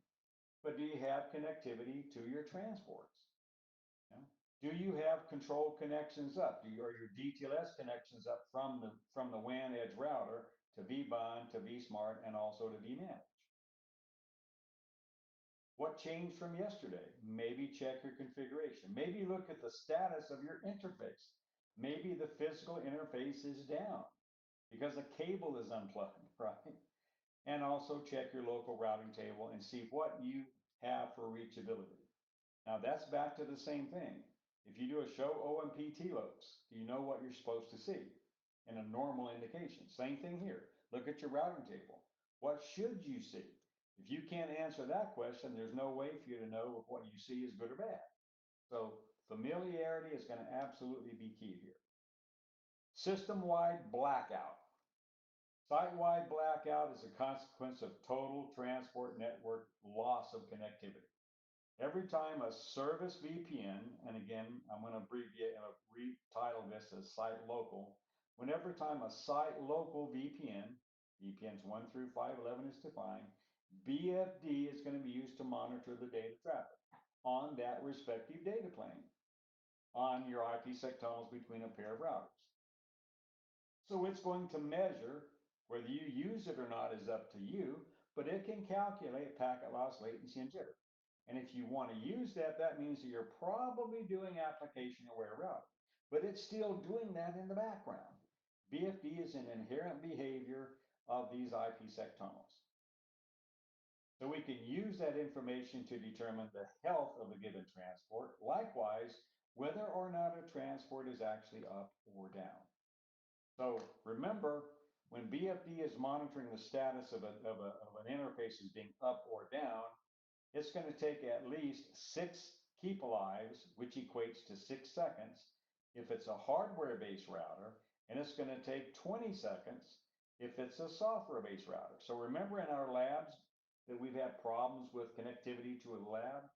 but do you have connectivity to your transports? Do you have control connections up? Are your DTLS connections up from the WAN edge router to vBond, to vSmart, and also to vManage? What changed from yesterday? Maybe check your configuration. Maybe look at the status of your interface. Maybe the physical interface is down because a cable is unplugged, right? And also check your local routing table and see what you have for reachability. Now that's back to the same thing. If you do a show OMP TLOCs, do you know what you're supposed to see in a normal indication? Same thing here. Look at your routing table. What should you see? If you can't answer that question, there's no way for you to know if what you see is good or bad. So familiarity is going to absolutely be key here. System-wide blackout. Site-wide blackout is a consequence of total transport network loss of connectivity. Every time a service VPN, and again, I'm going to abbreviate and retitle this as site local. Every time a site local VPN, VPNs 1 through 511 is defined, BFD is going to be used to monitor the data traffic on that respective data plane on your IPsec tunnels between a pair of routers. So it's going to measure, whether you use it or not is up to you, but it can calculate packet loss, latency, and jitter. And if you want to use that, that means that you're probably doing application aware routing, but it's still doing that in the background. BFD is an inherent behavior of these IPsec tunnels. So we can use that information to determine the health of a given transport. Likewise, whether or not a transport is actually up or down. So remember, when BFD is monitoring the status of an interface as being up or down, it's going to take at least 6 keep alives, which equates to 6 seconds if it's a hardware-based router, and it's going to take 20 seconds if it's a software-based router. So remember in our labs that we've had problems with connectivity to a lab,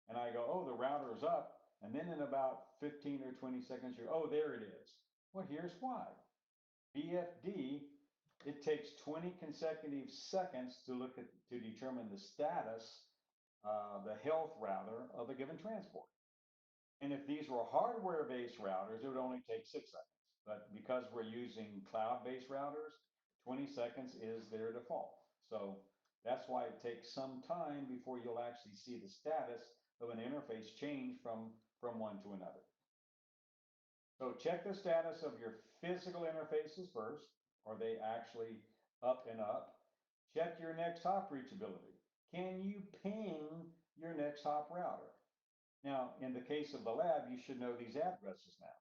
and I go, oh, the router's up, and then in about 15 or 20 seconds, you're, oh, there it is. Well, here's why. BFD, it takes 20 consecutive seconds to determine the status, the health rather, of a given transport. And if these were hardware-based routers, it would only take 6 seconds. But because we're using cloud-based routers, 20 seconds is their default. So that's why it takes some time before you'll actually see the status of an interface change from one to another. So check the status of your physical interfaces first. Are they actually up and up? Check your next hop reachability. Can you ping your next hop router? Now, in the case of the lab, you should know these addresses now.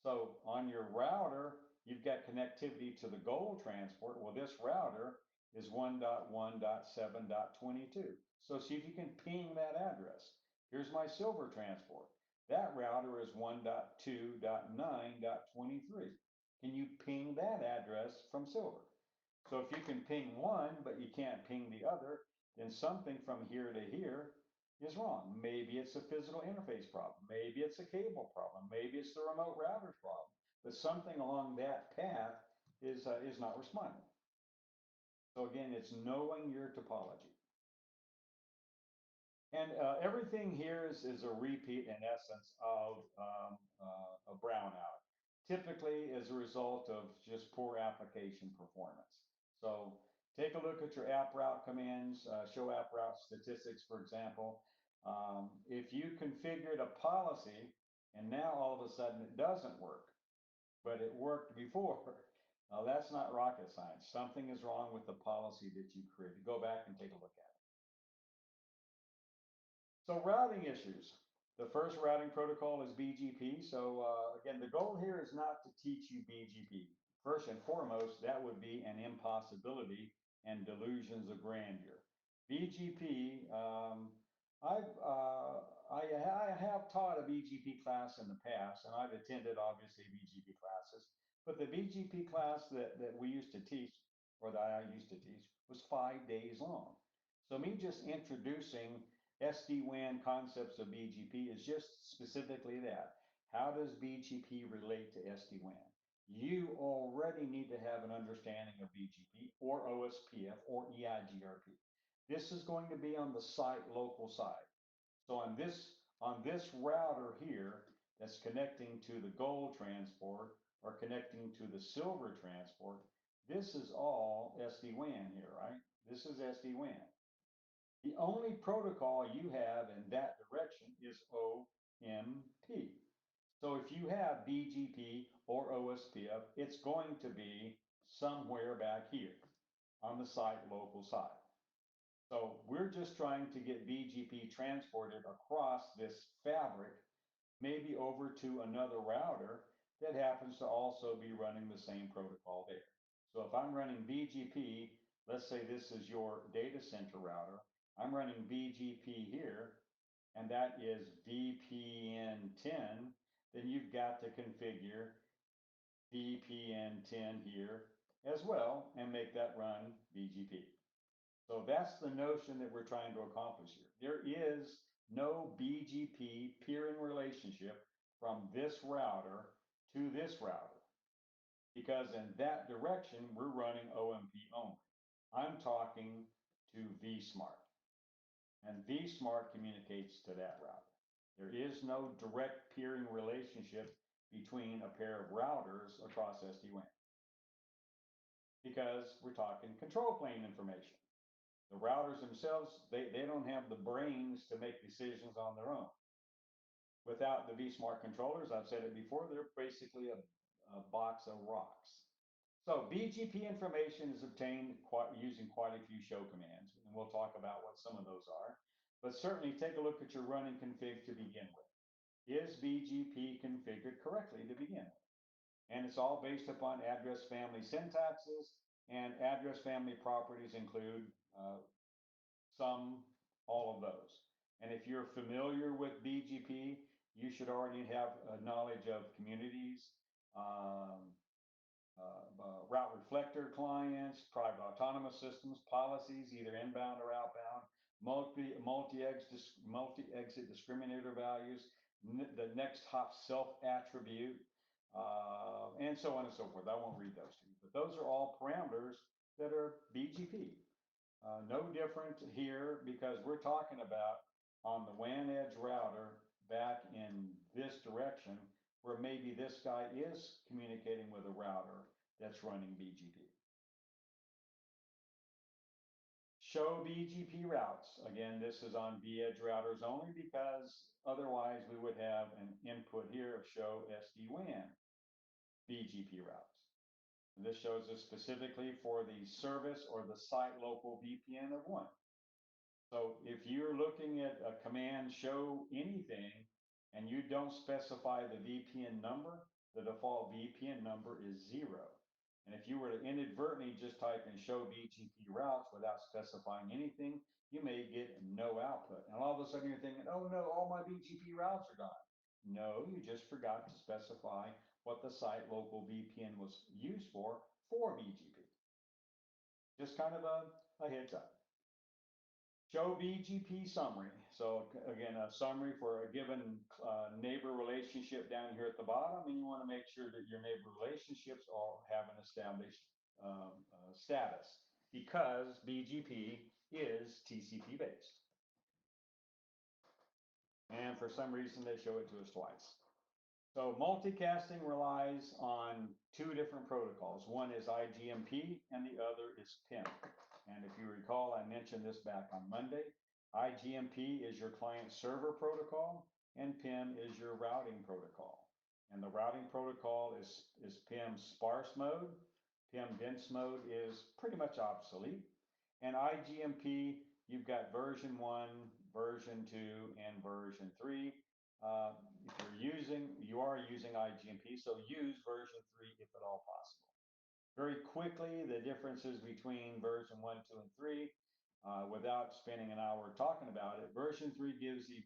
So on your router, you've got connectivity to the goal transport. Well, this router is 1.1.7.22. So see if you can ping that address. Here's my silver transport. That router is 1.2.9.23. Can you ping that address from silver? So if you can ping one, but you can't ping the other, then something from here to here is wrong. Maybe it's a physical interface problem. Maybe it's a cable problem. Maybe it's the remote router's problem. But something along that path is not responding. So again, it's knowing your topology. And everything here is a repeat, in essence, of a brownout, typically as a result of just poor application performance. So take a look at your app route commands, show app route statistics, for example. If you configured a policy and now all of a sudden it doesn't work, but it worked before, that's not rocket science. Something is wrong with the policy that you created. Go back and take a look at it. So routing issues. The first routing protocol is BGP. So again, the goal here is not to teach you BGP. First and foremost, that would be an impossibility and delusions of grandeur. BGP, I have taught a BGP class in the past, and I've attended obviously BGP classes, but the BGP class that we used to teach, or that I used to teach, was 5 days long. So me just introducing SDWAN concepts of BGP is just specifically that. How does BGP relate to SD-WAN? You already need to have an understanding of BGP or OSPF or EIGRP. This is going to be on the site local side. So on this router here that's connecting to the gold transport or connecting to the silver transport, this is all SD-WAN here, right? This is SD-WAN. The only protocol you have in that direction is OMP. So if you have BGP or OSPF, it's going to be somewhere back here on the site local side. So we're just trying to get BGP transported across this fabric, maybe over to another router that happens to also be running the same protocol there. So if I'm running BGP, let's say this is your data center router, I'm running BGP here, and that is VPN 10, then you've got to configure VPN 10 here as well and make that run BGP. So that's the notion that we're trying to accomplish here. There is no BGP peering relationship from this router to this router, because in that direction, we're running OMP only. I'm talking to vSmart, and vSmart communicates to that router. There is no direct peering relationship between a pair of routers across SD-WAN, because we're talking control plane information. The routers themselves, they don't have the brains to make decisions on their own. Without the vSmart controllers, I've said it before, they're basically a box of rocks. So BGP information is obtained using quite a few show commands, and we'll talk about what some of those are. But certainly take a look at your running config to begin with. Is BGP configured correctly to begin with? And it's all based upon address family syntaxes, and address family properties include some, all of those. And if you're familiar with BGP, you should already have knowledge of communities, route reflector clients, private autonomous systems, policies, either inbound or outbound, multi-exit discriminator values, the next hop self attribute, and so on and so forth. I won't read those to you, but those are all parameters that are BGP. No different here because we're talking about on the WAN edge router back in this direction where maybe this guy is communicating with a router that's running BGP. Show BGP routes. Again, this is on vEdge routers only because otherwise we would have an input here of show SDWAN BGP routes. And this shows us specifically for the service or the site local VPN of one. So if you're looking at a command show anything and you don't specify the VPN number, the default VPN number is 0. And if you were to inadvertently just type in show BGP routes without specifying anything, you may get no output. And all of a sudden you're thinking, oh no, all my BGP routes are gone. No, you just forgot to specify what the site local VPN was used for BGP. Just kind of a heads up. Show BGP summary. So again, a summary for a given neighbor relationship down here at the bottom, and you want to make sure that your neighbor relationships all have an established status because BGP is TCP based. And for some reason, they show it to us twice. So multicasting relies on two different protocols. One is IGMP and the other is PIM. And if you recall, I mentioned this back on Monday. IGMP is your client server protocol and PIM is your routing protocol. And the routing protocol is PIM sparse mode. PIM dense mode is pretty much obsolete. And IGMP, you've got version 1, version 2, and version 3. If you are using IGMP, so use version 3 if at all possible. Very quickly, the differences between version 1, 2, and 3, without spending an hour talking about it, version 3 gives the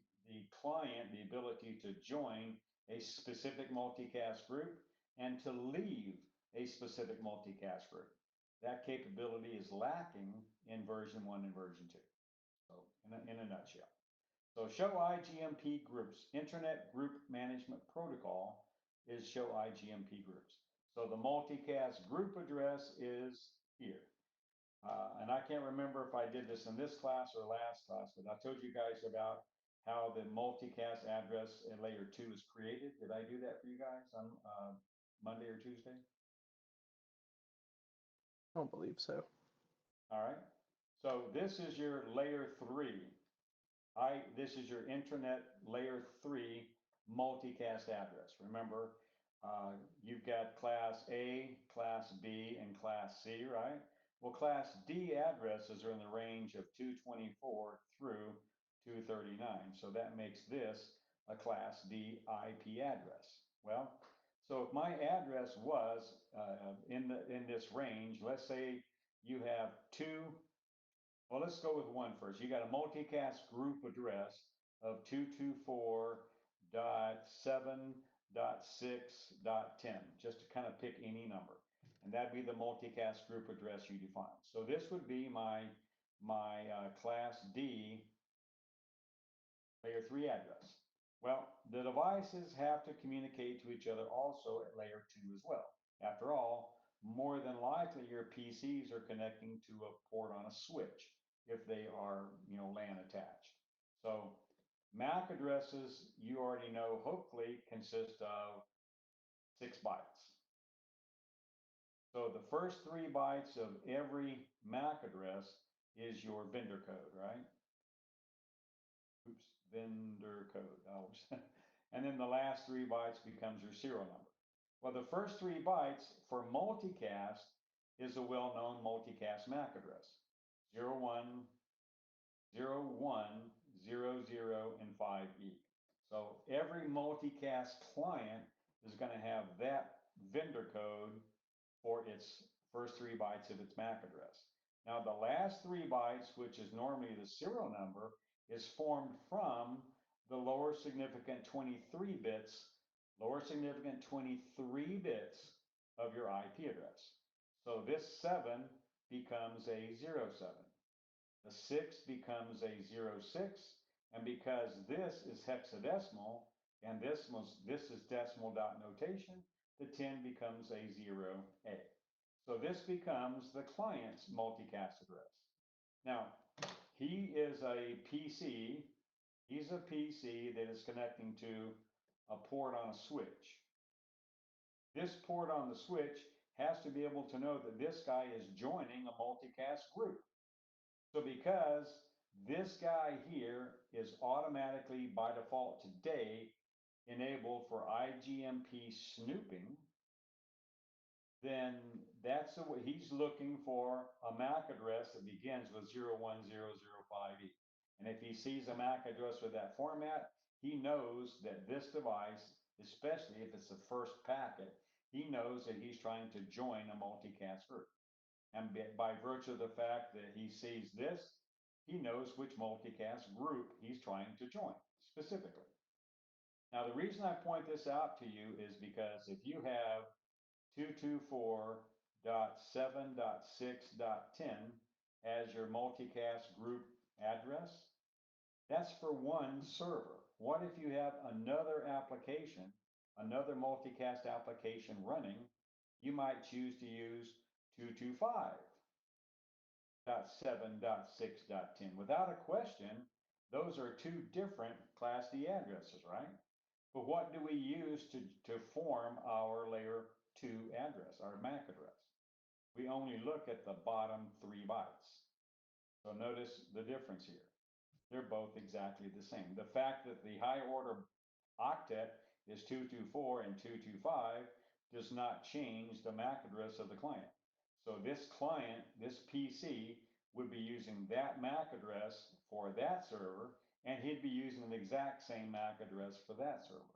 client the ability to join a specific multicast group and to leave a specific multicast group. That capability is lacking in version 1 and version 2. So in a nutshell. So show IGMP groups. Internet Group Management Protocol is show IGMP groups. So the multicast group address is here. And I can't remember if I did this in this class or last class, but I told you guys about how the multicast address in layer 2 is created. Did I do that for you guys on Monday or Tuesday? I don't believe so. All right. So this is your layer 3. This is your internet layer 3 multicast address. Remember, you've got class A, class B, and class C, right? Well, class D addresses are in the range of 224 through 239. So that makes this a class D IP address. Well, so if my address was in this range, let's say you have well, let's go with one first. You got a multicast group address of 224.7.6.10, just to kind of pick any number. And that'd be the multicast group address you define. So this would be my class D layer 3 address. Well, the devices have to communicate to each other also at layer 2 as well. After all, more than likely your PCs are connecting to a port on a switch if they are, LAN attached. So MAC addresses, you already know, hopefully consist of 6 bytes. So the first 3 bytes of every MAC address is your vendor code, right? Oops, vendor code. And then the last 3 bytes becomes your serial number. Well, the first 3 bytes for multicast is a well-known multicast MAC address, 01, 01, 00, and 5E. So every multicast client is going to have that vendor code for its first 3 bytes of its MAC address. Now, the last 3 bytes, which is normally the serial number, is formed from the lower significant 23 bits, of your IP address. So this 7 becomes a 07. The 6 becomes a 06, and because this is hexadecimal and this is decimal dot notation, the 10 becomes a 0A. So this becomes the client's multicast address. Now, he is a PC. He's a PC that is connecting to a port on a switch. This port on the switch has to be able to know that this guy is joining a multicast group. So because this guy here is automatically by default today enabled for IGMP snooping, then that's the way he's looking for a MAC address that begins with 01005E. And if he sees a MAC address with that format, he knows that this device, especially if it's the first packet, he knows that he's trying to join a multicast group. And by virtue of the fact that he sees this, he knows which multicast group he's trying to join specifically. Now, the reason I point this out to you is because if you have 224.7.6.10 as your multicast group address, that's for one server. What if you have another application, another multicast application running? You might choose to use 225.7.6.10. Without a question, those are 2 different Class D addresses, right? But what do we use to form our layer 2 address, our MAC address? We only look at the bottom 3 bytes. So notice the difference here. They're both exactly the same. The fact that the high order octet is 224 and 225 does not change the MAC address of the client. So this client, this PC, would be using that MAC address for that server, and he'd be using the exact same MAC address for that server.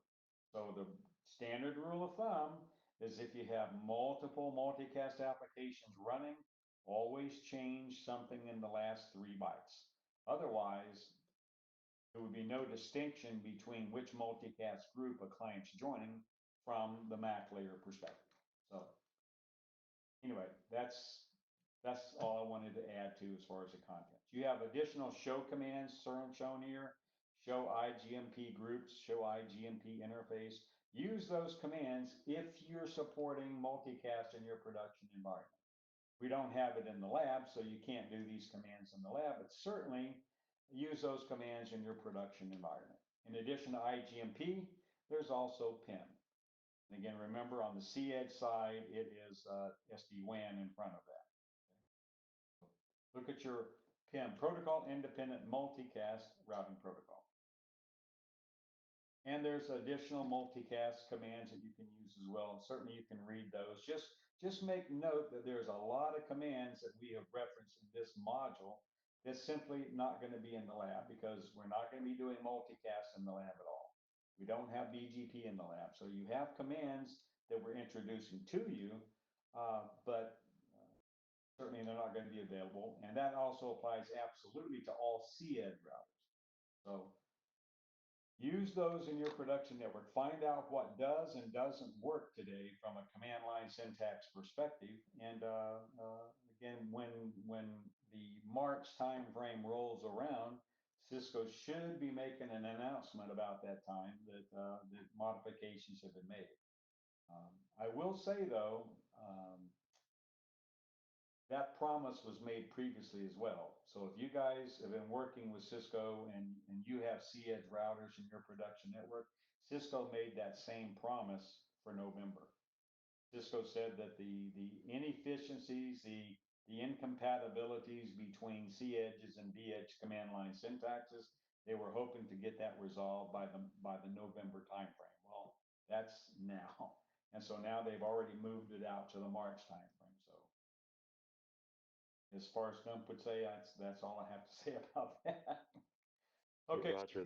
So the standard rule of thumb is if you have multiple multicast applications running, always change something in the last 3 bytes. Otherwise, there would be no distinction between which multicast group a client's joining from the MAC layer perspective. So anyway, that's all I wanted to add to as far as the content. You have additional show commands shown here, show IGMP groups, show IGMP interface. Use those commands if you're supporting multicast in your production environment. We don't have it in the lab, so you can't do these commands in the lab, but certainly use those commands in your production environment. In addition to IGMP, there's also PIM. And again, remember on the C-Edge side, it is SD-WAN in front of that. Okay. Look at your PIM, Protocol Independent Multicast Routing Protocol. And there's additional multicast commands that you can use as well. And certainly you can read those. Just make note that there's a lot of commands that we have referenced in this module that's simply not going to be in the lab because we're not going to be doing multicast in the lab at all. We don't have BGP in the lab. So you have commands that we're introducing to you, but certainly they're not going to be available. And that also applies absolutely to all C-Edge routers. So use those in your production network. Find out what does and doesn't work today from a command line syntax perspective. And again, when the March timeframe rolls around, Cisco should be making an announcement about that time that the modifications have been made. I will say though, that promise was made previously as well. So if you guys have been working with Cisco and you have C-Edge routers in your production network, Cisco made that same promise for November. Cisco said that the inefficiencies, the the incompatibilities between cEdges and vEdge command line syntaxes. They were hoping to get that resolved by the November timeframe. Well, that's now. And so now they've already moved it out to the March timeframe. So as far as Gump would say, that's all I have to say about that. Okay. Roger,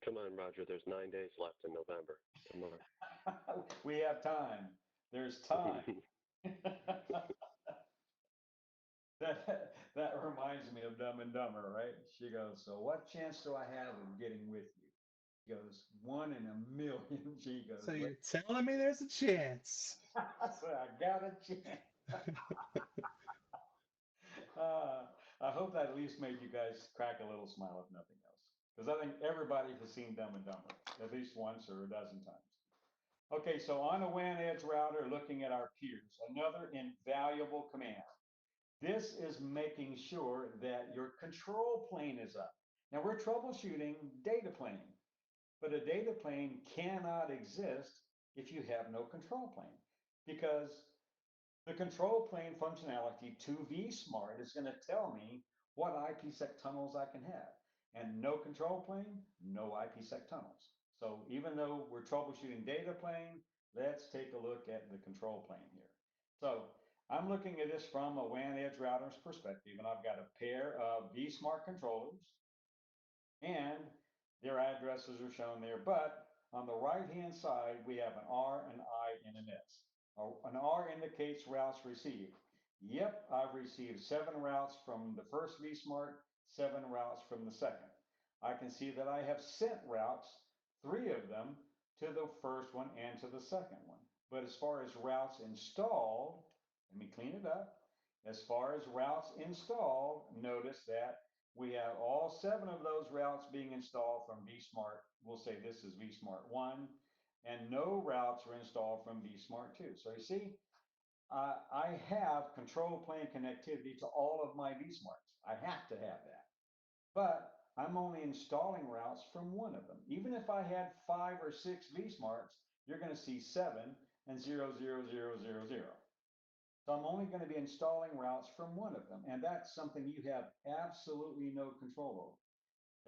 come on, Roger, there's 9 days left in November. Come on. We have time. There's time. That reminds me of Dumb and Dumber, right? She goes, so what chance do I have of getting with you? He goes, 1 in a million. She goes, So you're telling me there's a chance? so I got a chance. I hope that at least made you guys crack a little smile, if nothing else. Because I think everybody has seen Dumb and Dumber at least once or a dozen times. Okay, so on a WAN edge router, looking at our peers, another invaluable command. This is making sure that your control plane is up. Now we're troubleshooting data plane, but a data plane cannot exist if you have no control plane, because the control plane functionality to vSmart is going to tell me what IPsec tunnels I can have. And no control plane, no IPsec tunnels. So even though we're troubleshooting data plane, let's take a look at the control plane here. So I'm looking at this from a WAN edge router's perspective, and I've got a pair of vSmart controllers, and their addresses are shown there. But on the right-hand side, we have an R, an I, and an S. An R indicates routes received. Yep, I've received 7 routes from the first vSmart, 7 routes from the second. I can see that I have sent routes, 3 of them, to the first one and to the second one. But as far as routes installed, let me clean it up. As far as routes installed, notice that we have all 7 of those routes being installed from vSmart. We'll say this is vSmart 1. And no routes are installed from vSmart 2. So you see, I have control plane connectivity to all of my vSmarts. I have to have that. But I'm only installing routes from one of them. Even if I had 5 or 6 vSmarts, you're going to see 7 and 0, 0, 0, 0, 0. So I'm only going to be installing routes from one of them. And that's something you have absolutely no control over.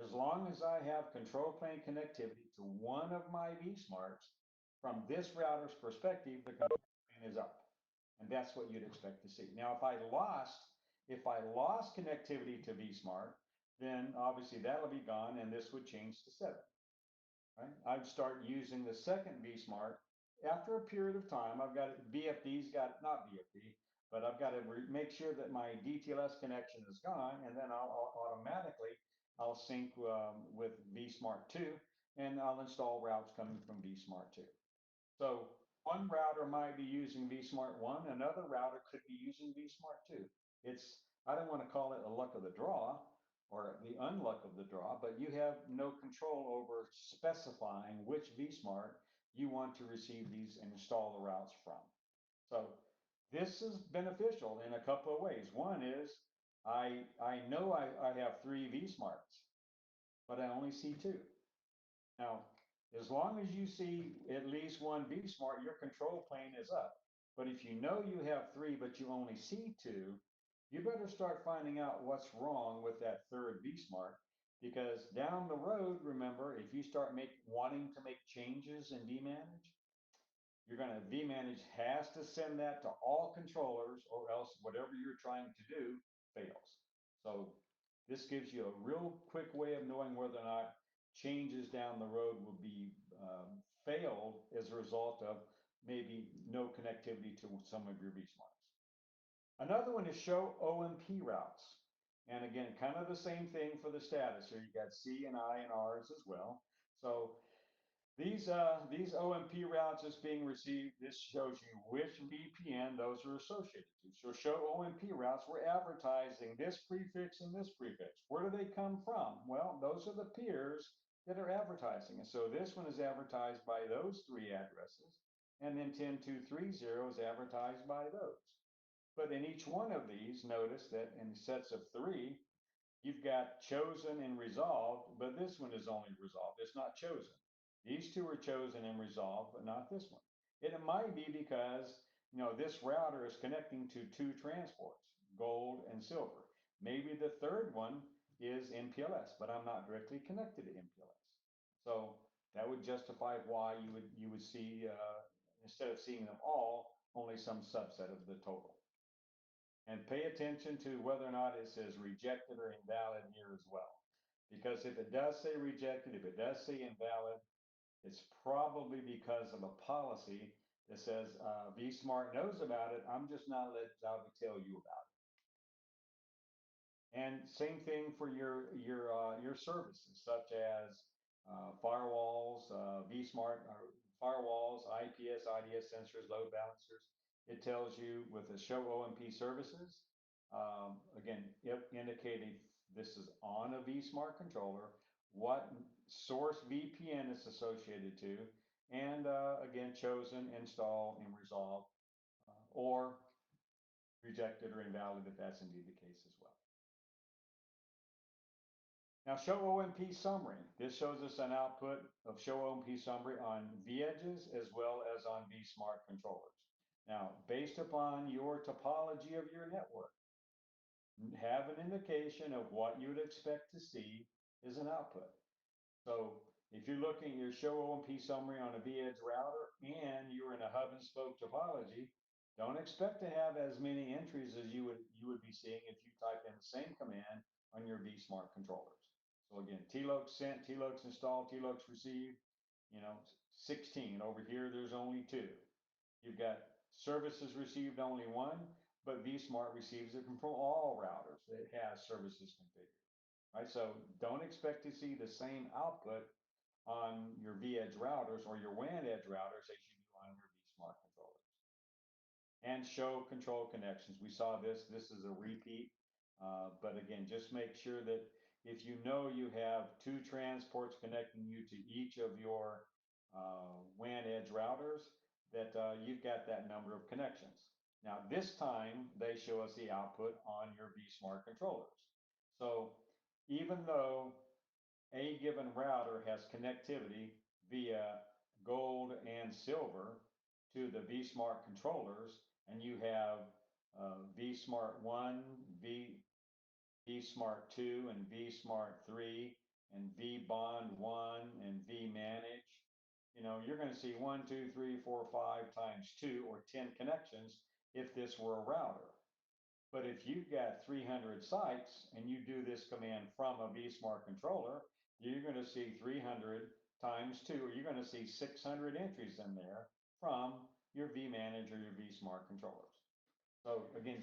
As long as I have control plane connectivity to one of my vSmarts, from this router's perspective, the control plane is up. And that's what you'd expect to see. Now, if I lost connectivity to vSmart, then obviously that'll be gone and this would change to 7. Right? I'd start using the second vSmart after a period of time. I've got BFD's got, not BFD, but I've got to make sure that my DTLS connection is gone, and then I'll sync with vSmart 2, and I'll install routes coming from vSmart 2. So one router might be using vSmart 1, another router could be using vSmart 2. I don't want to call it a luck of the draw or the unluck of the draw, but you have no control over specifying which vSmart you want to receive these and install the routes from. So this is beneficial in a couple of ways. One is I know I have 3 vSmarts, but I only see 2. Now, as long as you see at least 1 vSmart, your control plane is up. But if you know you have 3, but you only see 2, you better start finding out what's wrong with that third vSmart, because down the road, remember, if you start wanting to make changes in vManage, vManage has to send that to all controllers, or else whatever you're trying to do fails. So this gives you a real quick way of knowing whether or not changes down the road will be failed as a result of maybe no connectivity to some of your vSmarts. Another one is show OMP routes. And again, kind of the same thing for the status. Here you got C and I and R's as well. So these OMP routes is being received. This shows you which VPN those are associated to. So show OMP routes, we're advertising this prefix and this prefix. Where do they come from? Well, those are the peers that are advertising. And so this one is advertised by those 3 addresses, and then 10230 is advertised by those. But in each one of these, notice that in sets of 3, you've got chosen and resolved, but this one is only resolved. It's not chosen. These 2 are chosen and resolved, but not this one. And it might be because this router is connecting to 2 transports. gold, and silver. Maybe the third one is MPLS, but I'm not directly connected to MPLS. So that would justify why you would see, instead of seeing them all, only some subset of the total. And pay attention to whether or not it says rejected or invalid here as well. Because if it does say rejected, if it does say invalid, it's probably because of a policy that says vSmart knows about it. I'm just not allowed to tell you about it. And same thing for your services, such as firewalls, vSmart firewalls, IPS, IDS sensors, load balancers. It tells you with the show OMP services, again, indicating this is on a vSmart controller, what source VPN is associated to, and again, chosen, install, and resolve, or rejected or invalid if that's indeed the case as well. Now, show OMP summary. This shows us an output of show OMP summary on vEdges as well as on vSmart controllers. Now, based upon your topology of your network, have an indication of what you would expect to see as an output. So if you're looking at your show OMP summary on a vEdge router and you're in a hub and spoke topology, don't expect to have as many entries as you would be seeing if you type in the same command on your vSmart controllers. So again, TLOC sent, TLOCs installed, TLOCs received, 16. Over here, there's only 2. You've got services received only 1, but vSmart receives it from all routers that has services configured. Right? So don't expect to see the same output on your vEdge routers or your WAN edge routers as you do on your vSmart controllers. And show control connections. We saw this. This is a repeat. But again, just make sure that if you know you have 2 transports connecting you to each of your WAN edge routers, that you've got that number of connections. Now, this time, they show us the output on your vSmart controllers. So even though a given router has connectivity via gold and silver to the vSmart controllers, and you have vSmart 1, vSmart 2, and vSmart 3, and vBond 1, and vManage, you're going to see 1, 2, 3, 4, 5 times 2 or 10 connections if this were a router. But if you've got 300 sites and you do this command from a vSmart controller, you're going to see 300 times 2, or you're going to see 600 entries in there from your vManage or your vSmart controllers. So again,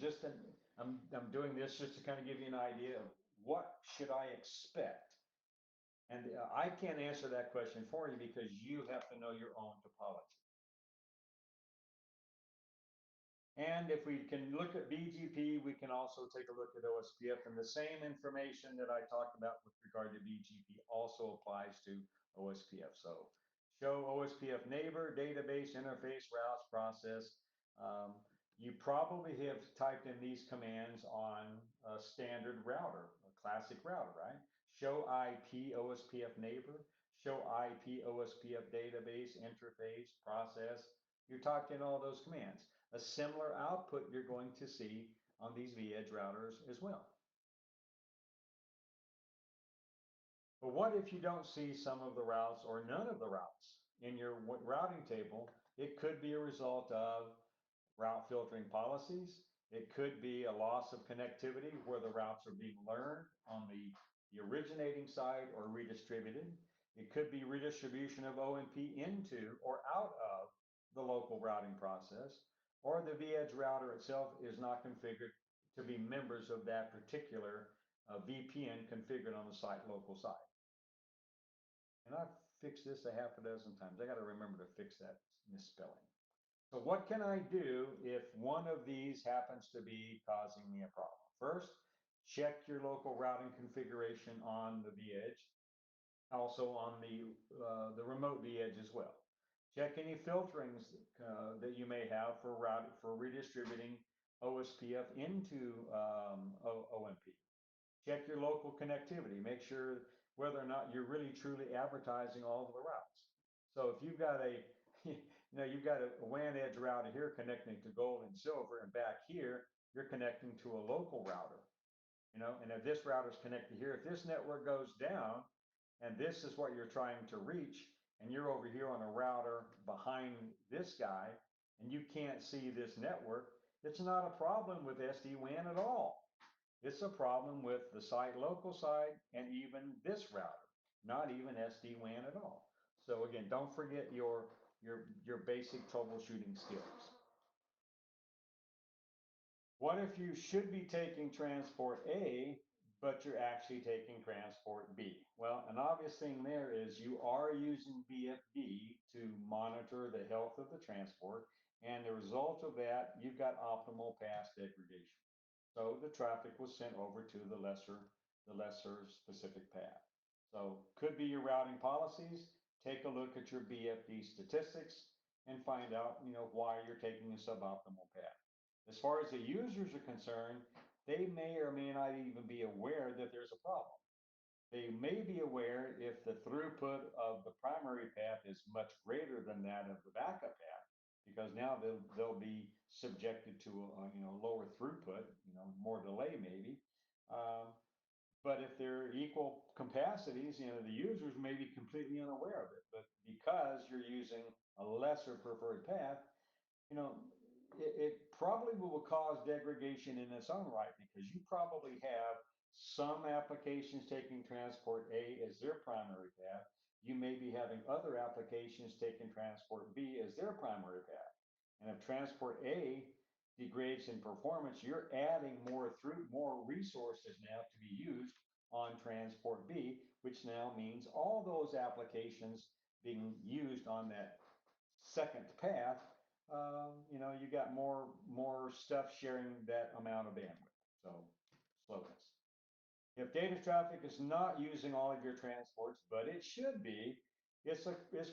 I'm doing this just to kind of give you an idea of what should I expect. And I can't answer that question for you because you have to know your own topology. And if we can look at BGP, we can also take a look at OSPF, and the same information that I talked about with regard to BGP also applies to OSPF. So show OSPF neighbor, database, interface, routes, process. You probably have typed in these commands on a standard router, a classic router, right? Show IP OSPF neighbor, show IP OSPF database, interface, process. You typed in all those commands. A similar output you're going to see on these vEdge routers as well. But what if you don't see some of the routes or none of the routes in your routing table? It could be a result of route filtering policies. It could be a loss of connectivity where the routes are being learned on the originating side or redistributed. It could be redistribution of OMP into or out of the local routing process, or the vEdge router itself is not configured to be members of that particular VPN configured on the site local side. And I've fixed this a half a dozen times. I got to remember to fix that misspelling. So what can I do if one of these happens to be causing me a problem? First, check your local routing configuration on the vEdge, also on the remote vEdge as well. Check any filterings that you may have for redistributing OSPF into OMP. Check your local connectivity. Make sure whether or not you're really truly advertising all of the routes. So if you've got you've got a WAN edge router here connecting to gold and silver, and back here you're connecting to a local router. And if this router is connected here, if this network goes down, and this is what you're trying to reach, and you're over here on a router behind this guy, and you can't see this network, it's not a problem with SD-WAN at all. It's a problem with the site local side and even this router, not even SD-WAN at all. So again, don't forget your basic troubleshooting skills. What if you should be taking transport A, but you're actually taking transport B? Well, an obvious thing there is you are using BFD to monitor the health of the transport, and the result of that, you've got optimal path degradation. So the traffic was sent over to the lesser specific path. So could be your routing policies. Take a look at your BFD statistics and find out, why you're taking a suboptimal path. As far as the users are concerned, they may or may not even be aware that there's a problem. They may be aware if the throughput of the primary path is much greater than that of the backup path, because now they'll be subjected to a lower throughput, more delay maybe. But if they're equal capacities, the users may be completely unaware of it. But because you're using a lesser preferred path, it probably will cause degradation in its own right, because you probably have some applications taking transport A as their primary path. You may be having other applications taking transport B as their primary path. And if transport A degrades in performance, you're adding more resources now to be used on transport B, which now means all those applications being used on that second path, you got more stuff sharing that amount of bandwidth. So slowness. If data traffic is not using all of your transports, but it should be, it's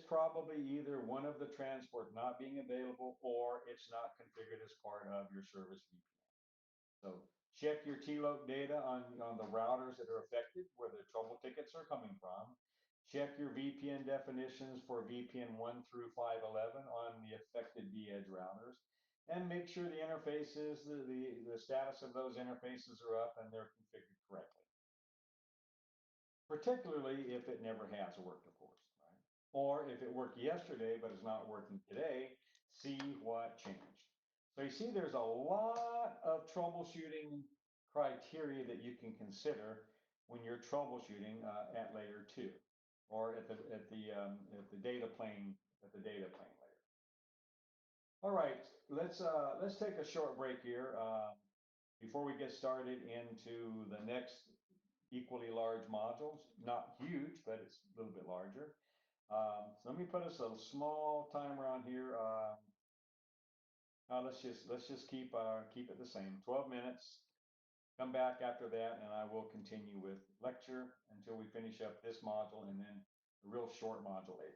probably either one of the transports not being available, or it's not configured as part of your service VPN. So check your TLOC data on the routers that are affected, where the trouble tickets are coming from. Check your VPN definitions for VPN 1 through 511 on the affected vEdge routers, and make sure the interfaces, the status of those interfaces are up and they're configured correctly. Particularly if it never has worked, of course, right? Or if it worked yesterday but is not working today, see what changed. So you see, there's a lot of troubleshooting criteria that you can consider when you're troubleshooting at layer 2, or at the data plane layer. All right, let's take a short break here before we get started into the next equally large modules. Not huge, but it's a little bit larger. So let me put us a small timer on here. Let's just keep it the same, 12 minutes. Come back after that, and I will continue with lecture until we finish up this module, and then a real short module 8.